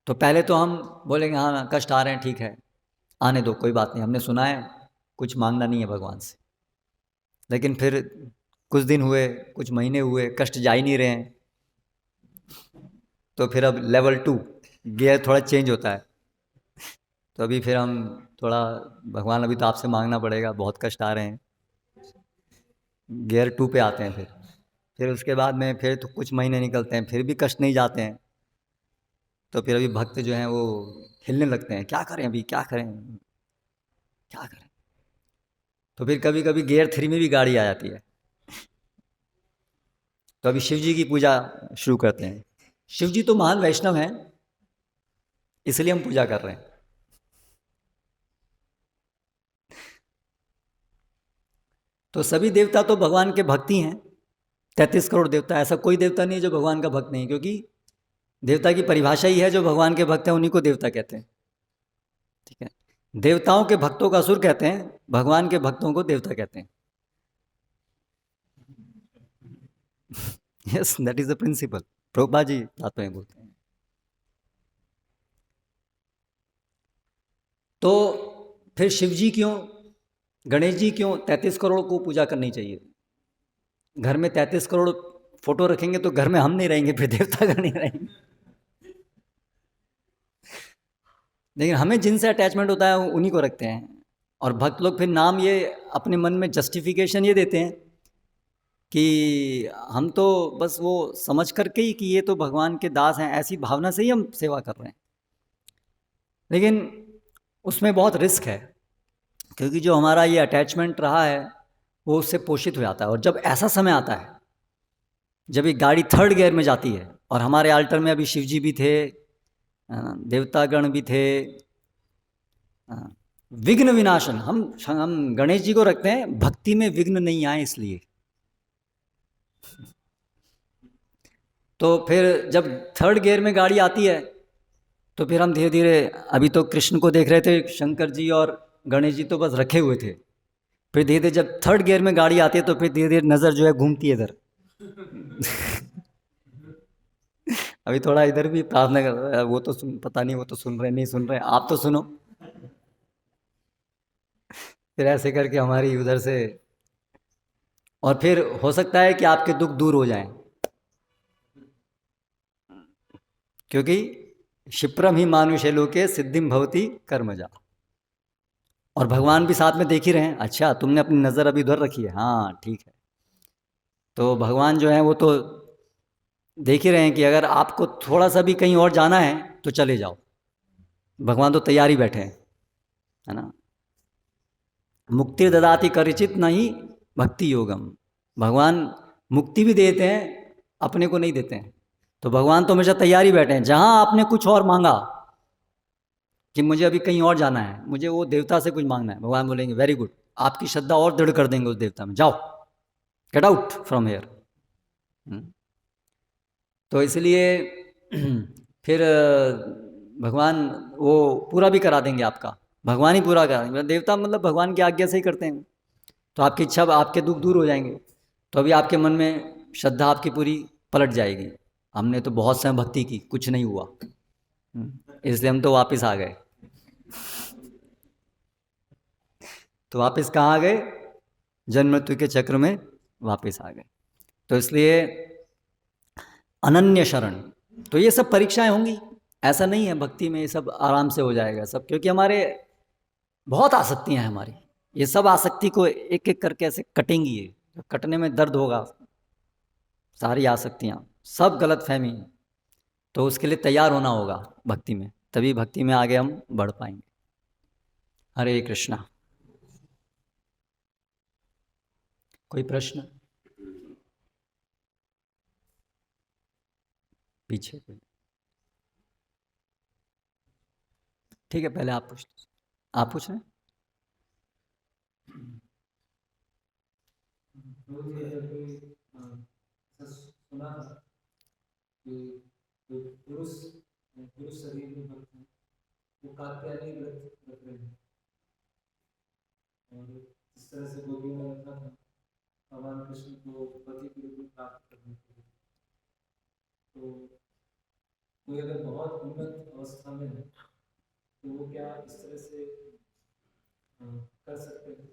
तो पहले तो हम बोलेंगे हाँ कष्ट आ रहे हैं, ठीक है, आने दो, कोई बात नहीं, हमने सुना है, कुछ मांगना नहीं है भगवान से। लेकिन फिर कुछ दिन हुए, कुछ महीने हुए, कष्ट जा ही नहीं रहे हैं, तो फिर अब लेवल 2 गियर थोड़ा चेंज होता है। तो अभी फिर हम थोड़ा, भगवान अभी तो आपसे मांगना पड़ेगा, बहुत कष्ट आ रहे हैं, गियर 2 पे आते हैं। फिर उसके बाद में फिर तो कुछ महीने निकलते हैं, फिर भी कष्ट नहीं जाते हैं, तो फिर अभी भक्त जो हैं वो हिलने लगते हैं, क्या करें अभी, क्या करें, क्या करें। तो फिर कभी कभी गियर 3 में भी गाड़ी आ जाती है, तो अभी शिव जी की पूजा शुरू करते हैं। शिव जी तो महान वैष्णव हैं, इसलिए हम पूजा कर रहे हैं। तो सभी देवता तो भगवान के भक्त ही हैं, 33 करोड़ देवता, ऐसा कोई देवता नहीं है जो भगवान का भक्त नहीं, क्योंकि देवता की परिभाषा ही है, जो भगवान के भक्त हैं उन्हीं को देवता कहते हैं। ठीक है, देवताओं के भक्तों को असुर कहते हैं, भगवान के भक्तों को देवता कहते हैं। Yes, that is the principle. Prabhupada ji बात में बोलते हैं। तो फिर शिव जी क्यों, गणेश जी क्यों 33 करोड़ को पूजा करनी चाहिए। घर में 33 करोड़ फोटो रखेंगे तो घर में हम नहीं रहेंगे, फिर देवता घर नहीं रहेंगे। लेकिन हमें जिनसे अटैचमेंट होता है उन्हीं को रखते हैं। और भक्त लोग फिर नाम ये अपने मन में जस्टिफिकेशन ये देते हैं कि हम तो बस वो समझ करके ही कि ये तो भगवान के दास हैं, ऐसी भावना से ही हम सेवा कर रहे हैं। लेकिन उसमें बहुत रिस्क है, क्योंकि जो हमारा ये अटैचमेंट रहा है वो उससे पोषित हो जाता है। और जब ऐसा समय आता है जब ये गाड़ी 3rd गियर में जाती है, और हमारे आल्टर में अभी शिव जी भी थे, देवतागण भी थे, विघ्न विनाशन, हम गणेश जी को रखते हैं भक्ति में विघ्न नहीं आए इसलिए। तो फिर जब 3rd गियर में गाड़ी आती है, तो फिर हम धीरे धीरे, अभी तो कृष्ण को देख रहे थे, शंकर जी और गणेश जी तो बस रखे हुए थे। फिर धीरे धीरे जब 3rd गियर में गाड़ी आती है, तो फिर धीरे धीरे नज़र जो है घूमती है इधर। अभी थोड़ा इधर भी प्रार्थना कर, वो तो पता नहीं वो तो सुन रहे नहीं सुन रहे, आप तो सुनो। फिर ऐसे करके हमारी उधर से, और फिर हो सकता है कि आपके दुख दूर हो जाएं, क्योंकि क्षिप्रम ही मानुष्य लोके सिद्धिम भवती कर्मजा। और भगवान भी साथ में देख ही रहे हैं, अच्छा तुमने अपनी नज़र अभी उधर रखी है, हाँ ठीक है। तो भगवान जो है वो तो देख ही रहे हैं कि अगर आपको थोड़ा सा भी कहीं और जाना है तो चले जाओ, भगवान तो तैयार ही बैठे हैं, है ना। मुक्ति ददाति करिचित नहीं भक्ति योगम, भगवान मुक्ति भी देते हैं, अपने को नहीं देते हैं। तो भगवान तो हमेशा तैयार ही बैठे हैं। जहाँ आपने कुछ और मांगा कि मुझे अभी कहीं और जाना है, मुझे वो देवता से कुछ मांगना है, भगवान बोलेंगे वेरी गुड, आपकी श्रद्धा और दृढ़ कर देंगे उस देवता में, जाओ गेट आउट फ्रॉम हेयर। तो इसलिए फिर भगवान वो पूरा भी करा देंगे आपका, भगवान ही पूरा करा देंगे, देवता मतलब भगवान की आज्ञा से ही करते हैं। तो आपकी इच्छा, आपके दुख दूर हो जाएंगे, तो अभी आपके मन में श्रद्धा आपकी पूरी पलट जाएगी, हमने तो बहुत समय भक्ति की, कुछ नहीं हुआ, इसलिए हम तो वापस आ गए। तो वापस कहाँ आ गए, जन्म मृत्यु के चक्र में वापस आ गए। तो इसलिए अनन्य शरण, तो ये सब परीक्षाएं होंगी, ऐसा नहीं है भक्ति में ये सब आराम से हो जाएगा सब, क्योंकि हमारे बहुत आसक्तियां हैं हमारी, ये सब आसक्ति को एक एक करके ऐसे कटेंगी, ये कटने में दर्द होगा, सारी आसक्तियां सब गलत फहमी, तो उसके लिए तैयार होना होगा भक्ति में, तभी भक्ति में आगे हम बढ़ पाएंगे। हरे कृष्णा। कोई प्रश्न पीछे कोई? ठीक है, पहले आप पूछ रहे हैं। सुना था कि पुरुष शरीर में भक्त हैं, वो कात्यायनी व्रत रख रहे हैं, और इस तरह से गोपी ने रखा था भगवान कृष्ण को पति के रूप में प्राप्त करने के लिए। तो कोई अगर बहुत उन्नत अवस्था में है तो वो क्या इस तरह से कर सकते हैं?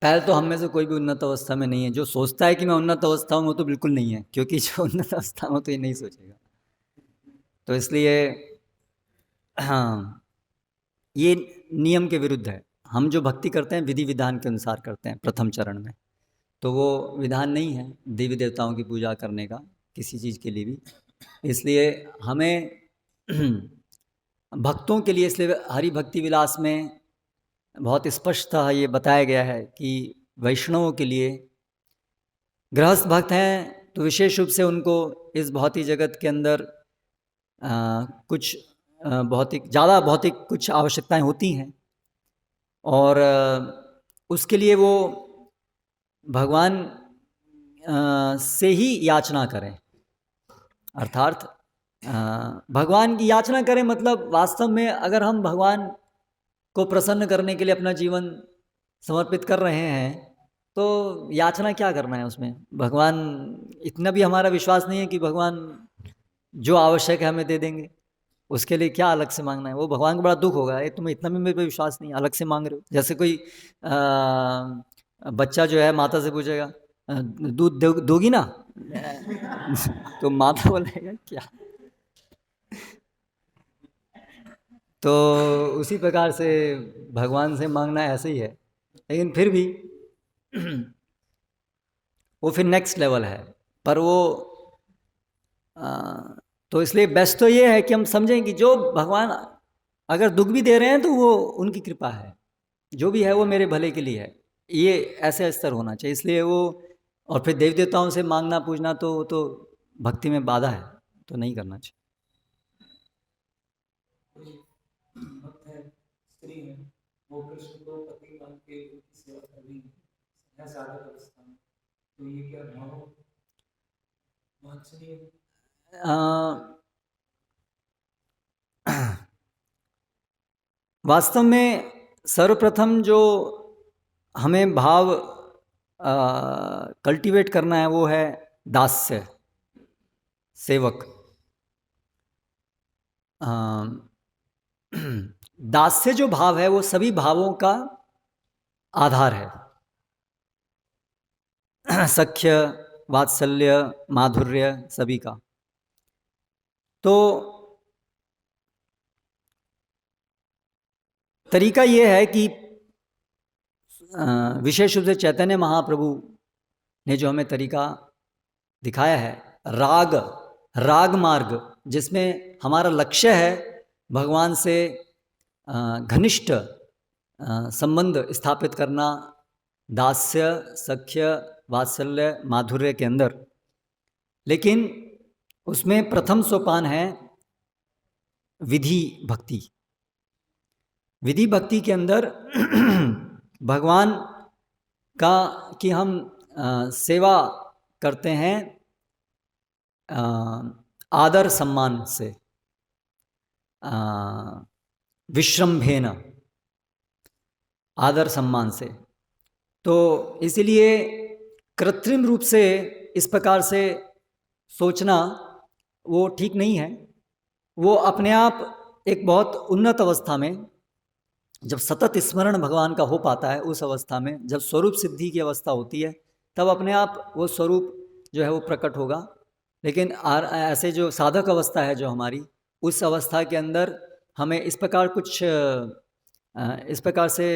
पहले तो हम में से कोई भी उन्नत अवस्था में नहीं है, जो सोचता है कि मैं उन्नत अवस्था हूँ वो तो बिल्कुल नहीं है, क्योंकि जो उन्नत अवस्था में तो ये नहीं सोचेगा। तो इसलिए हाँ, ये नियम के विरुद्ध है। हम जो भक्ति करते हैं विधि विधान के अनुसार करते हैं प्रथम चरण में, तो वो विधान नहीं है देवी देवताओं की पूजा करने का किसी चीज़ के लिए भी। इसलिए हमें भक्तों के लिए, इसलिए हरि भक्ति विलास में बहुत स्पष्टतः ये बताया गया है कि वैष्णवों के लिए, गृहस्थ भक्त हैं तो विशेष रूप से उनको इस भौतिक जगत के अंदर कुछ भौतिक, ज़्यादा भौतिक कुछ आवश्यकताएं होती हैं, और उसके लिए वो भगवान से ही याचना करें, अर्थात भगवान की याचना करें, मतलब वास्तव में अगर हम भगवान को प्रसन्न करने के लिए अपना जीवन समर्पित कर रहे हैं तो याचना क्या करना है उसमें? भगवान, इतना भी हमारा विश्वास नहीं है कि भगवान जो आवश्यक है हमें दे देंगे, उसके लिए क्या अलग से मांगना है? वो भगवान को बड़ा दुख होगा, ये तुम्हें इतना भी मेरे पे विश्वास नहीं, अलग से मांग रहे हो। जैसे कोई बच्चा जो है माता से पूछेगा दूध दोगी ना तो माता बोलेगा क्या? तो उसी प्रकार से भगवान से मांगना ऐसे ही है, लेकिन फिर भी वो फिर नेक्स्ट लेवल है। पर वो तो इसलिए बेस्ट तो ये है कि हम समझें कि जो भगवान अगर दुख भी दे रहे हैं तो वो उनकी कृपा है, जो भी है वो मेरे भले के लिए है, ये ऐसे स्तर होना चाहिए। इसलिए वो, और फिर देवी देवताओं से मांगना पूछना तो भक्ति में बाधा है, तो नहीं करना चाहिए। भक्त है, स्त्री है, वो कृष्ण को पति मान के उनकी सेवा कर रही है साधक अवस्था में, तो ये क्या भाव वांछनीय? वास्तव में सर्वप्रथम जो हमें भाव कल्टीवेट करना है वो है दास्य, सेवक। दास्य जो भाव है वो सभी भावों का आधार है, सख्य, वात्सल्य, माधुर्य, सभी का। तो तरीका ये है कि विशेष रूप से चैतन्य महाप्रभु ने जो हमें तरीका दिखाया है, राग मार्ग, जिसमें हमारा लक्ष्य है भगवान से घनिष्ठ संबंध स्थापित करना, दास्य, सख्य, वात्सल्य, माधुर्य के अंदर। लेकिन उसमें प्रथम सोपान है विधि भक्ति। विधि भक्ति के अंदर भगवान का कि हम सेवा करते हैं आदर सम्मान से, विश्रम्भेन, आदर सम्मान से। तो इसीलिए कृत्रिम रूप से इस प्रकार से सोचना वो ठीक नहीं है। वो अपने आप एक बहुत उन्नत अवस्था में जब सतत स्मरण भगवान का हो पाता है, उस अवस्था में जब स्वरूप सिद्धि की अवस्था होती है, तब अपने आप वो स्वरूप जो है वो प्रकट होगा। लेकिन ऐसे जो साधक अवस्था है जो हमारी, उस अवस्था के अंदर हमें इस प्रकार कुछ इस प्रकार से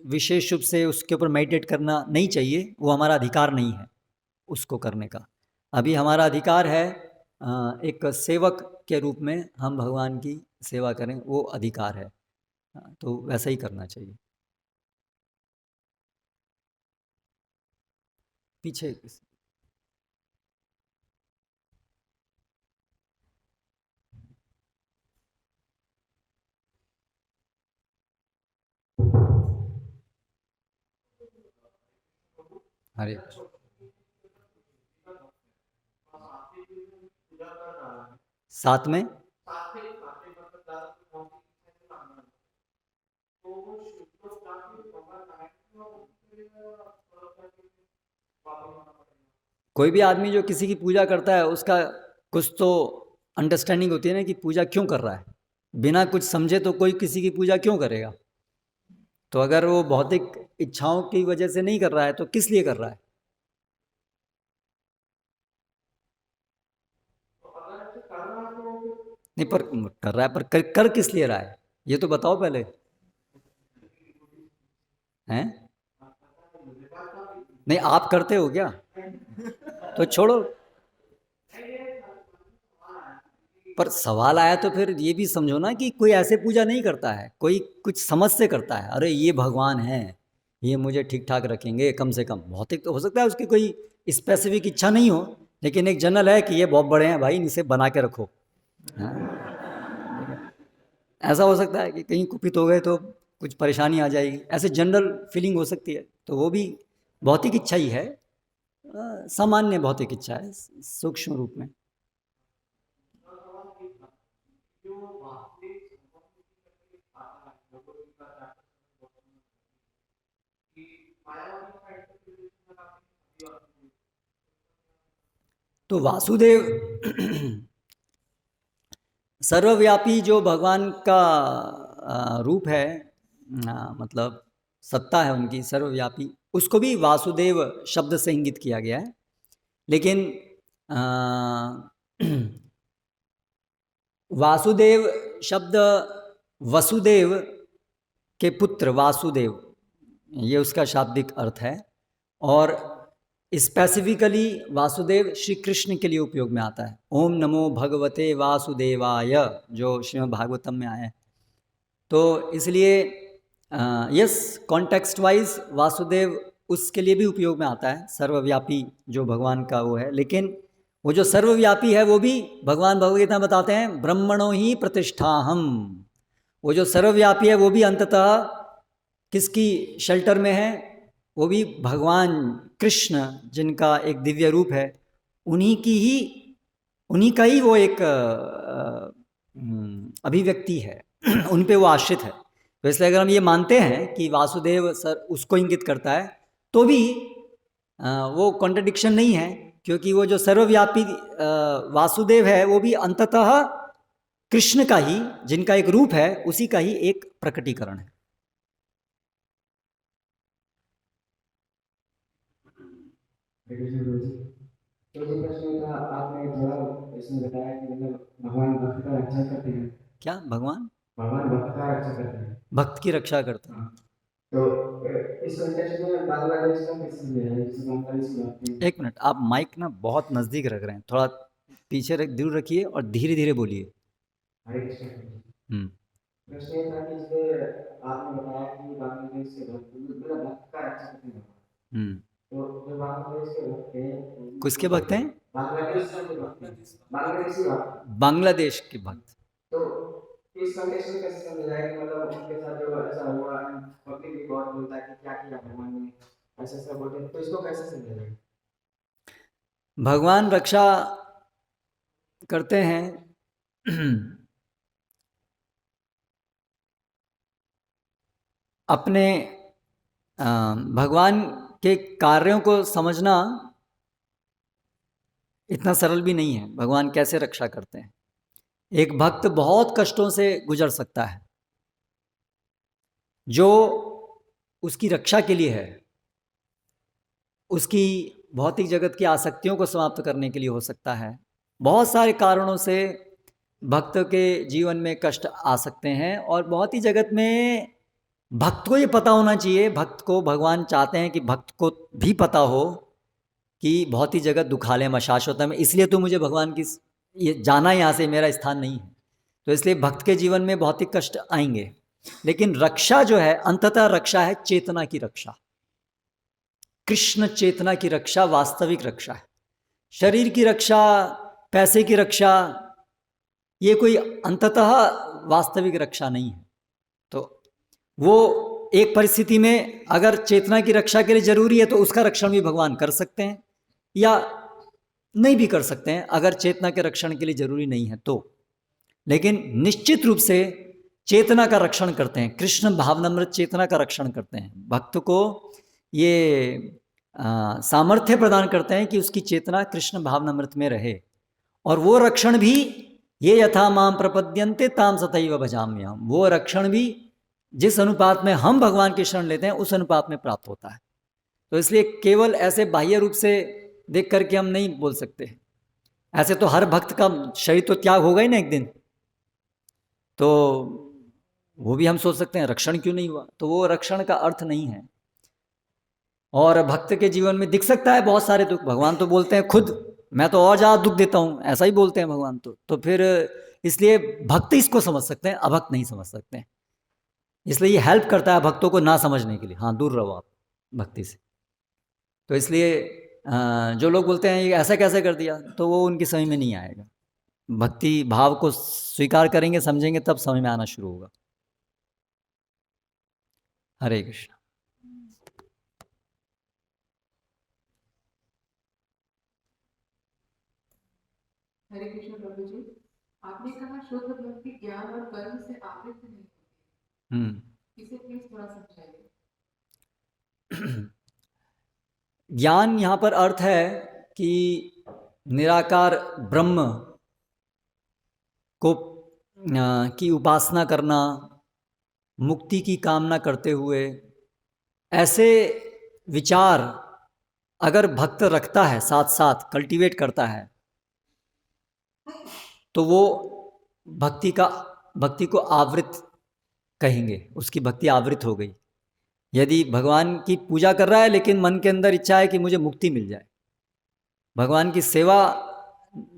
विशेष रूप से उसके ऊपर मेडिटेट करना नहीं चाहिए। वो हमारा अधिकार नहीं है उसको करने का। अभी हमारा अधिकार है एक सेवक के रूप में हम भगवान की सेवा करें, वो अधिकार है। तो वैसा ही करना चाहिए। पीछे अरे साथ में कोई भी आदमी जो किसी की पूजा करता है, उसका कुछ तो अंडरस्टैंडिंग होती है ना कि पूजा क्यों कर रहा है। बिना कुछ समझे तो कोई किसी की पूजा क्यों करेगा। तो अगर वो भौतिक इच्छाओं की वजह से नहीं कर रहा है तो किस लिए कर रहा है। नहीं, पर कर रहा है, पर कर किस लिए रहा है, ये तो बताओ पहले। हैं? नहीं, आप करते हो क्या? तो छोड़ो। पर सवाल आया तो फिर ये भी समझो ना कि कोई ऐसे पूजा नहीं करता है, कोई कुछ समझ से करता है। अरे ये भगवान है, ये मुझे ठीक ठाक रखेंगे, कम से कम भौतिक तो हो सकता है उसकी कोई स्पेसिफिक इच्छा नहीं हो, लेकिन एक जनरल है कि ये बहुत बड़े हैं भाई, इनसे बना के रखो। हाँ, ऐसा हो सकता है कि कहीं कुपित हो गए तो कुछ परेशानी आ जाएगी, ऐसे जनरल फीलिंग हो सकती है। तो वो भी भौतिक इच्छा ही है, सामान्य भौतिक इच्छा है सूक्ष्म रूप में। तो वासुदेव सर्वव्यापी जो भगवान का रूप है, मतलब सत्ता है उनकी सर्वव्यापी, उसको भी वासुदेव शब्द से इंगित किया गया है। लेकिन वासुदेव शब्द वसुदेव के पुत्र वासुदेव, ये उसका शाब्दिक अर्थ है। और स्पेसिफिकली वासुदेव श्री कृष्ण के लिए उपयोग में आता है। ओम नमो भगवते वासुदेवाय, जो श्रीमद् भागवतम में आया है। तो इसलिए यस, कॉन्टेक्स्ट वाइज वासुदेव उसके लिए भी उपयोग में आता है, सर्वव्यापी जो भगवान का वो है। लेकिन वो जो सर्वव्यापी है वो भी भगवान भगवद गीता में बताते हैं, ब्रह्मणो ही प्रतिष्ठा हम। वो जो सर्वव्यापी है वो भी अंततः किसकी शेल्टर में है, वो भी भगवान कृष्ण, जिनका एक दिव्य रूप है, उन्हीं की ही, उन्हीं का ही वो एक अभिव्यक्ति है। उन पे वो आश्रित है। तो इसलिए अगर हम ये मानते हैं कि वासुदेव सर उसको इंगित करता है, तो भी वो कॉन्ट्रडिक्शन नहीं है, क्योंकि वो जो सर्वव्यापी वासुदेव है वो भी अंततः कृष्ण का ही, जिनका एक रूप है, उसी का ही एक प्रकटीकरण है। तो जो प्रश्न था आपने थोड़ा इसमें बताया कि मतलब भगवान भक्त का रक्षा करते हैं। क्या भगवान? भगवान भक्त का रक्षा करते हैं, भक्त की रक्षा करते हैं। तो इस कंटेक्स्ट में बांग्लादेश का कैसे है, जैसे बांग्लादेश की बात की। एक मिनट, आप माइक ना बहुत नज़दीक रख रहे हैं, थोड़ा पीछे दूर रखिए और धीरे धीरे बोलिए। हरे कृष्ण। प्रश्न ये था कि जैसे आपने बताया कि बांग्लादेश के भक्त मतलब भक्त का रक्षा करते हैं। तो जो बांग्लादेश के भक्त हैं, किसके भक्त हैं? बांग्लादेश के भक्त हैं, बांग्लादेशी भक्त, बांग्लादेश के भक्त। तो इस कंटेक्स्ट में कैसे समझा जाए कि मतलब उनके साथ जो ऐसा हुआ, पब्लिक भी बहुत बोलता है कि क्या किया भगवान ने, ऐसा ऐसा बोलते हैं, तो इसको कैसे समझा जाए? भगवान रक्षा करते हैं अपने भगवान के कार्यों को समझना इतना सरल भी नहीं है। भगवान कैसे रक्षा करते हैं, एक भक्त बहुत कष्टों से गुजर सकता है, जो उसकी रक्षा के लिए है, उसकी भौतिक जगत की आसक्तियों को समाप्त करने के लिए हो सकता है। बहुत सारे कारणों से भक्त के जीवन में कष्ट आ सकते हैं, और बहुत ही जगत में भक्त को ये पता होना चाहिए, भक्त को भगवान चाहते हैं कि भक्त को भी पता हो कि भौतिक जगत दुखालय अशाश्वतम है, इसलिए तो मुझे भगवान की ये जाना यहाँ से मेरा स्थान नहीं है। तो इसलिए भक्त के जीवन में भौतिक कष्ट आएंगे, लेकिन रक्षा जो है अंततः रक्षा है चेतना की रक्षा। कृष्ण चेतना की रक्षा वास्तविक रक्षा है। शरीर की रक्षा, पैसे की रक्षा, ये कोई अंततः वास्तविक रक्षा नहीं है। तो वो एक परिस्थिति में अगर चेतना की रक्षा के लिए जरूरी है तो उसका रक्षण भी भगवान कर सकते हैं, या नहीं भी कर सकते हैं अगर चेतना के रक्षण के लिए जरूरी नहीं है तो। लेकिन निश्चित रूप से चेतना का रक्षण करते हैं, कृष्ण भावनामृत चेतना का रक्षण करते हैं, भक्त को ये सामर्थ्य प्रदान करते हैं कि उसकी चेतना कृष्ण भावनामृत में रहे। और वो रक्षण भी ये यथा माम प्रपद्यन्ते ताम सतैव भजाम्यहम्, वो रक्षण भी जिस अनुपात में हम भगवान की शरण लेते हैं उस अनुपात में प्राप्त होता है। तो इसलिए केवल ऐसे बाह्य रूप से देख करके हम नहीं बोल सकते। ऐसे तो हर भक्त का शरीर तो त्याग होगा ही ना एक दिन, तो वो भी हम सोच सकते हैं रक्षण क्यों नहीं हुआ, तो वो रक्षण का अर्थ नहीं है। और भक्त के जीवन में दिख सकता है बहुत सारे दुख, भगवान तो बोलते हैं खुद मैं तो और ज़्यादा दुख देता हूँ, ऐसा ही बोलते हैं भगवान। तो फिर इसलिए भक्त इसको समझ सकते हैं, अभक्त नहीं समझ सकते हैं। इसलिए ये हेल्प करता है भक्तों को ना समझने के लिए, हाँ दूर रहो आप भक्ति से। तो इसलिए जो लोग बोलते हैं ये ऐसा कैसे कर दिया, तो वो उनकी समझ में नहीं आएगा। भक्ति भाव को स्वीकार करेंगे, समझेंगे, तब समझ में आना शुरू होगा। हरे कृष्ण। हरे कृष्ण प्रभु जी, आपने कहा शुद्ध भक्ति ज्ञान और कर्म से आवृत नहीं होती, इसे प्लीज थोड़ा समझाइए। ज्ञान यहाँ पर अर्थ है कि निराकार ब्रह्म को की उपासना करना, मुक्ति की कामना करते हुए, ऐसे विचार अगर भक्त रखता है, साथ साथ कल्टीवेट करता है, तो वो भक्ति को आवृत कहेंगे, उसकी भक्ति आवृत हो गई। यदि भगवान की पूजा कर रहा है लेकिन मन के अंदर इच्छा है कि मुझे मुक्ति मिल जाए, भगवान की सेवा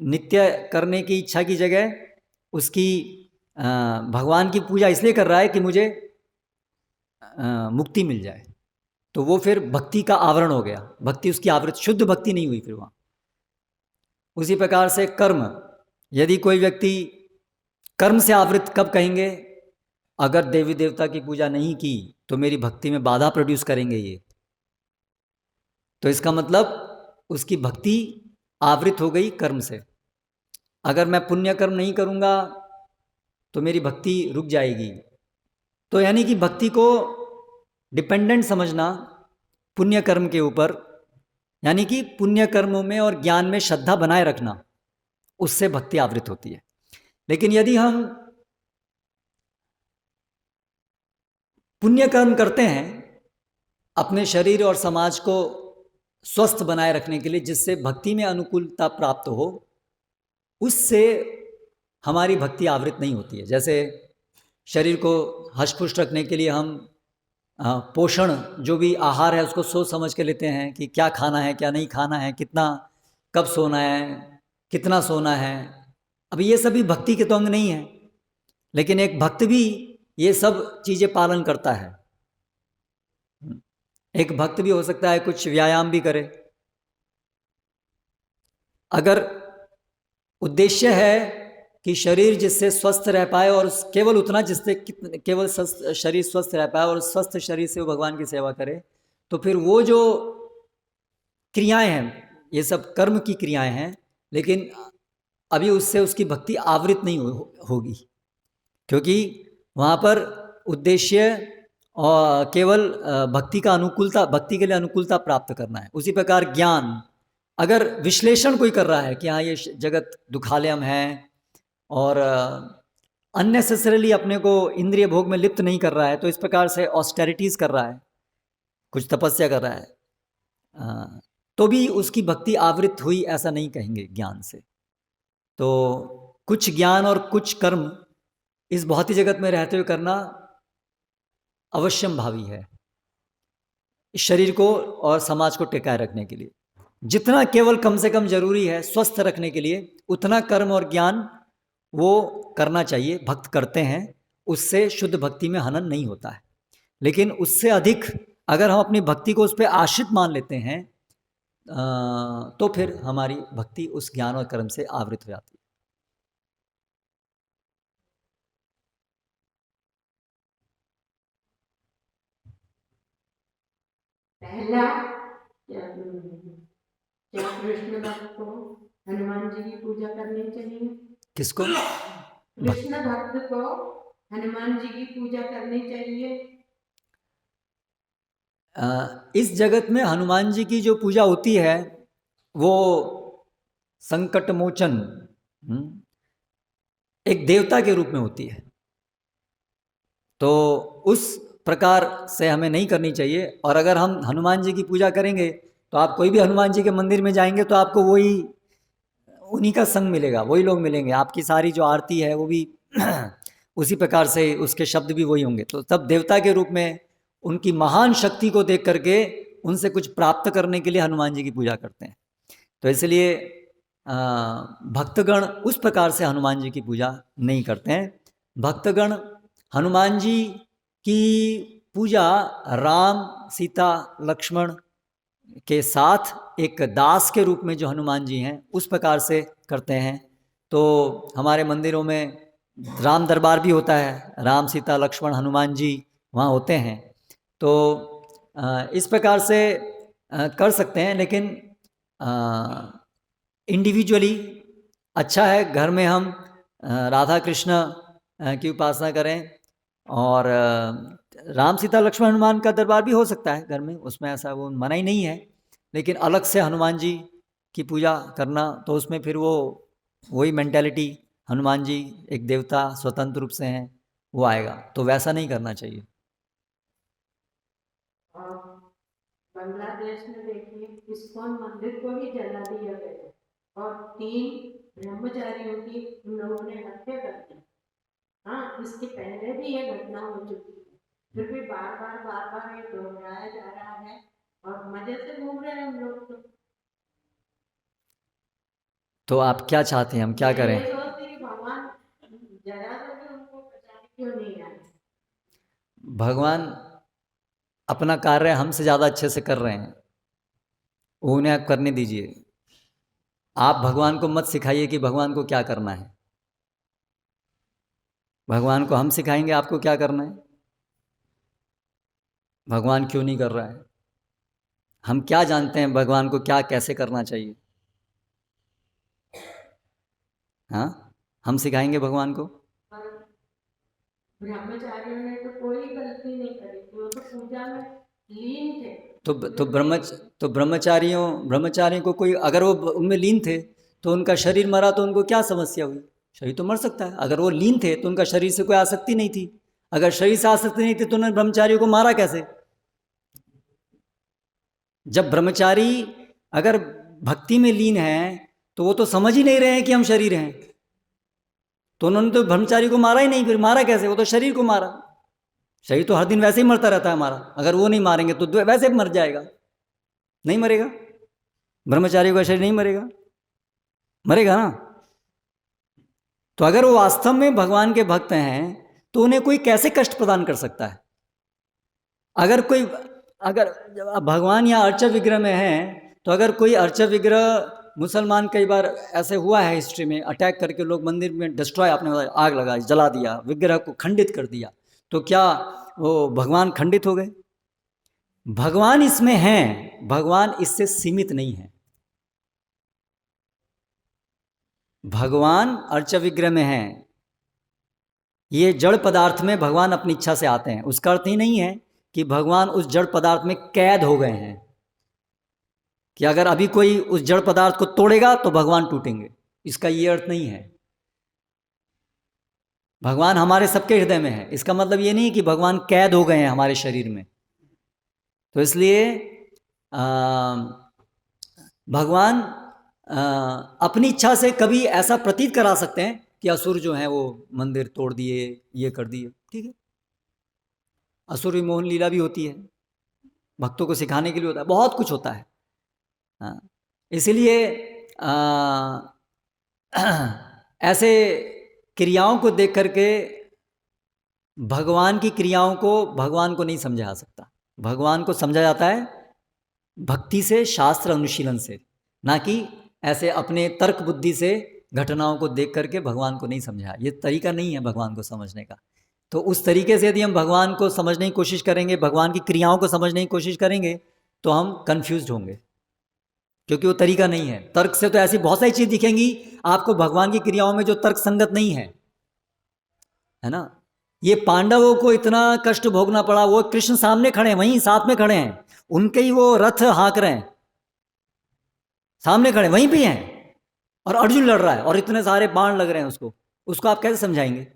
नित्य करने की इच्छा की जगह उसकी भगवान की पूजा इसलिए कर रहा है कि मुझे मुक्ति मिल जाए, तो वो फिर भक्ति का आवरण हो गया, भक्ति उसकी आवृत, शुद्ध भक्ति नहीं हुई फिर वहाँ। उसी प्रकार से कर्म, यदि कोई व्यक्ति कर्म से आवृत कब कहेंगे, अगर देवी देवता की पूजा नहीं की तो मेरी भक्ति में बाधा प्रोड्यूस करेंगे ये, तो इसका मतलब उसकी भक्ति आवृत हो गई कर्म से। अगर मैं पुण्य कर्म नहीं करूँगा तो मेरी भक्ति रुक जाएगी। तो यानी कि भक्ति को डिपेंडेंट समझना पुण्य कर्म के ऊपर, यानी कि पुण्य कर्मों में और ज्ञान में श्रद्धा बनाए रखना, उससे भक्ति आवृत होती है। लेकिन यदि हम पुण्य कर्म करते हैं अपने शरीर और समाज को स्वस्थ बनाए रखने के लिए, जिससे भक्ति में अनुकूलता प्राप्त हो, उससे हमारी भक्ति आवृत नहीं होती है। जैसे शरीर को हष्ट-पुष्ट रखने के लिए हम पोषण, जो भी आहार है उसको सोच समझ के लेते हैं कि क्या खाना है क्या नहीं खाना है, कितना कब सोना है, कितना सोना है। अब ये सभी भक्ति के तो अंग नहीं है, लेकिन एक भक्त भी ये सब चीज़ें पालन करता है। एक भक्त भी हो सकता है कुछ व्यायाम भी करे। अगर उद्देश्य है कि शरीर जिससे स्वस्थ रह पाए और केवल उतना जिससे केवल शरीर स्वस्थ रह पाए और स्वस्थ शरीर से वो भगवान की सेवा करे, तो फिर वो जो क्रियाएं हैं ये सब कर्म की क्रियाएं हैं, लेकिन अभी उससे उसकी भक्ति आवृत नहीं होगी, क्योंकि वहाँ पर उद्देश्य और केवल भक्ति का अनुकूलता, भक्ति के लिए अनुकूलता प्राप्त करना है। उसी प्रकार ज्ञान, अगर विश्लेषण कोई कर रहा है कि हाँ ये जगत दुखालयम है और अननेसेसरीली अपने को इंद्रिय भोग में लिप्त नहीं कर रहा है, तो इस प्रकार से ऑस्टेरिटीज कर रहा है, कुछ तपस्या कर रहा है, तो भी उसकी भक्ति आवृत हुई ऐसा नहीं कहेंगे ज्ञान से। तो कुछ ज्ञान और कुछ कर्म इस भौतिक जगत में रहते हुए करना अवश्यम भावी है, इस शरीर को और समाज को टिकाए रखने के लिए। जितना केवल कम से कम जरूरी है स्वस्थ रखने के लिए, उतना कर्म और ज्ञान वो करना चाहिए, भक्त करते हैं, उससे शुद्ध भक्ति में हनन नहीं होता है। लेकिन उससे अधिक अगर हम अपनी भक्ति को उस पर आश्रित मान लेते हैं तो फिर हमारी भक्ति उस ज्ञान और कर्म से आवृत हो जाती है। पहला, क्या कृष्ण भक्त को हनुमान जी की पूजा करनी चाहिए? किसको? कृष्ण भक्त को हनुमान जी की पूजा करनी चाहिए। इस जगत में हनुमान जी की जो पूजा होती है वो संकट मोचन एक देवता के रूप में होती है, तो उस प्रकार से हमें नहीं करनी चाहिए। और अगर हम हनुमान जी की पूजा करेंगे तो आप कोई भी हनुमान जी के मंदिर में जाएंगे तो आपको वही उन्हीं का संग मिलेगा, वही लोग मिलेंगे, आपकी सारी जो आरती है वो भी उसी प्रकार से, उसके शब्द भी वही होंगे। तो तब देवता के रूप में उनकी महान शक्ति को देख करके उनसे कुछ प्राप्त करने के लिए हनुमान जी की पूजा करते हैं। तो इसलिए भक्तगण उस प्रकार से हनुमान जी की पूजा नहीं करते हैं। भक्तगण हनुमान जी की पूजा राम, सीता, लक्ष्मण के साथ एक दास के रूप में जो हनुमान जी हैं उस प्रकार से करते हैं। तो हमारे मंदिरों में राम दरबार भी होता है, राम, सीता, लक्ष्मण, हनुमान जी वहाँ होते हैं। तो इस प्रकार से कर सकते हैं, लेकिन इंडिविजुअली अच्छा है घर में हम राधा कृष्ण की उपासना करें, और राम, सीता, लक्ष्मण, हनुमान का दरबार भी हो सकता है घर में, उसमें ऐसा वो मना ही नहीं है। लेकिन अलग से हनुमान जी की पूजा करना तो उसमें फिर वो वही मेंटालिटी, हनुमान जी एक देवता स्वतंत्र रूप से हैं, वो आएगा, तो वैसा नहीं करना चाहिए। बांग्लादेश में देखिए इस्कॉन मंदिर को ही जला दिया गया और 3 ब्रह्मचारियों की उन लोगों ने हत्या कर दी। हाँ, इसके पहले भी ये घटना हो चुकी है, फिर भी बार बार ये दोहराया जा रहा है और मजे से घूम रहे हैं हम लोग। तो आप क्या चाहते हैं, हम क्या करें? भगवान जरा सा भी उनको बचाने क्यों नहीं आए? भगवान अपना कार्य हमसे ज़्यादा अच्छे से कर रहे हैं, उन्हें आप करने दीजिए। आप भगवान को मत सिखाइए कि भगवान को क्या करना है। भगवान को हम सिखाएंगे आपको क्या करना है। भगवान क्यों नहीं कर रहा है? हम क्या जानते हैं भगवान को क्या कैसे करना चाहिए? हाँ, हम सिखाएंगे भगवान को। ब्रह्मचारियों ने तो कोई गलती नहीं करी, वो तो पूजा में लीन थे। तो ब्रह्मचारियों को कोई, अगर वो उनमें लीन थे तो उनका शरीर मरा तो उनको क्या समस्या हुई? शरीर तो मर सकता है। अगर वो लीन थे तो उनका शरीर से कोई आसक्ति नहीं थी। अगर शरीर से आसक्ति नहीं थी तो उन्होंने ब्रह्मचारियों को मारा कैसे? जब ब्रह्मचारी अगर भक्ति में लीन है तो वो तो समझ ही नहीं रहे हैं कि हम शरीर हैं, तो उन्होंने तो ब्रह्मचारी को मारा ही नहीं। फिर मारा कैसे? वो तो शरीर को मारा। शरीर तो हर दिन वैसे ही मरता रहता है हमारा, अगर वो नहीं मारेंगे तो वैसे मर जाएगा। नहीं मरेगा, ब्रह्मचारी का शरीर नहीं मरेगा, मरेगा ना। तो अगर वो वास्तव में भगवान के भक्त हैं तो उन्हें कोई कैसे कष्ट प्रदान कर सकता है? अगर भगवान या अर्चा विग्रह में है तो अगर कोई अर्चा विग्रह, मुसलमान कई बार ऐसे हुआ है हिस्ट्री में, अटैक करके लोग मंदिर में डिस्ट्रॉय, आपने आग लगाई, जला दिया, विग्रह को खंडित कर दिया, तो क्या वो भगवान खंडित हो गए? भगवान इसमें हैं, भगवान इससे सीमित नहीं है। भगवान अर्चा विग्रह में हैं, ये जड़ पदार्थ में भगवान अपनी इच्छा से आते हैं। उसका अर्थ ही नहीं है कि भगवान उस जड़ पदार्थ में कैद हो गए हैं, कि अगर अभी कोई उस जड़ पदार्थ को तोड़ेगा तो भगवान टूटेंगे, इसका ये अर्थ नहीं है। भगवान हमारे सबके हृदय में है। इसका मतलब ये नहीं कि भगवान कैद हो गए हैं हमारे शरीर में। तो इसलिए भगवान अपनी इच्छा से कभी ऐसा प्रतीत करा सकते हैं कि असुर जो हैं वो मंदिर तोड़ दिए, ये कर दिए, ठीक है। असुर विमोहन लीला भी होती है, भक्तों को सिखाने के लिए होता है, बहुत कुछ होता है। हाँ, इसलिए ऐसे क्रियाओं को देख करके भगवान की क्रियाओं को भगवान को नहीं समझा जा सकता। भगवान को समझा जाता है भक्ति से, शास्त्र अनुशीलन से, ना कि ऐसे अपने तर्क बुद्धि से घटनाओं को देख करके भगवान को नहीं समझा। ये तरीका नहीं है भगवान को समझने का। तो उस तरीके से यदि हम भगवान को समझने की कोशिश करेंगे, भगवान की क्रियाओं को समझने की कोशिश करेंगे, तो हम कंफ्यूज होंगे, क्योंकि वो तरीका नहीं है। तर्क से तो ऐसी बहुत सारी चीज़ दिखेंगी आपको भगवान की क्रियाओं में जो तर्क संगत नहीं है ना। ये पांडवों को इतना कष्ट भोगना पड़ा, वो कृष्ण सामने खड़े हैं, वहीं साथ में खड़े हैं, उनके ही वो रथ हाँक रहे हैं, सामने खड़े वहीं पे हैं, और अर्जुन लड़ रहा है और इतने सारे बाण लग रहे हैं उसको आप कैसे समझाएंगे?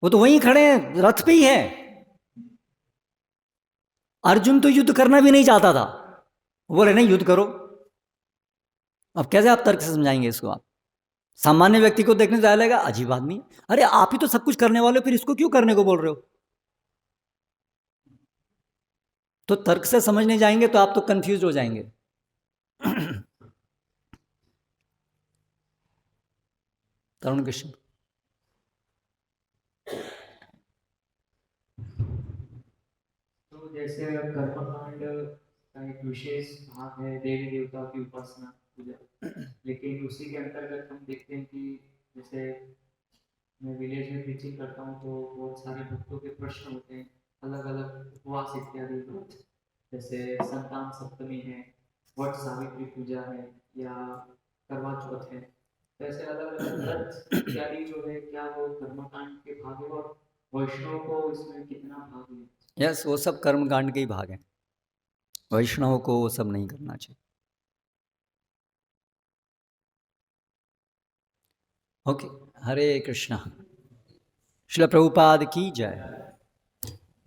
वो तो वहीं खड़े हैं, रथ पे ही है। अर्जुन तो युद्ध करना भी नहीं चाहता था, बोले नहीं युद्ध करो। अब कैसे आप तर्क से समझाएंगे इसको? आप सामान्य व्यक्ति को देखने से लगेगा अजीब आदमी, अरे आप ही तो सब कुछ करने वाले हो, फिर इसको क्यों करने को बोल रहे हो? तो तर्क से समझने जाएंगे तो आप तो कंफ्यूज हो जाएंगे। तरुण कृष्ण, तो जैसे कर्मकांड का एक विशेष भाग है देवी देवता की उपासना पूजा, लेकिन उसी के अंतर्गत हम देखते हैं कि जैसे मैं विलेज में टीचिंग करता हूँ तो बहुत सारे भक्तों के प्रश्न होते हैं, अलग अलग उपवास इत्यादि, जैसे संतान सप्तमी है, वट सावित्री पूजा है, या करवा चौथ है। तो ऐसे अलग अलग व्रत इत्यादि जो है, क्या वो कर्मकांड के भाग है? और वैष्णव को इसमें कितना भाग है? यस, वो सब कर्मकांड के ही भाग हैं। वैष्णव को वो सब नहीं करना चाहिए। ओके, हरे कृष्णा। श्रील प्रभुपाद की जय।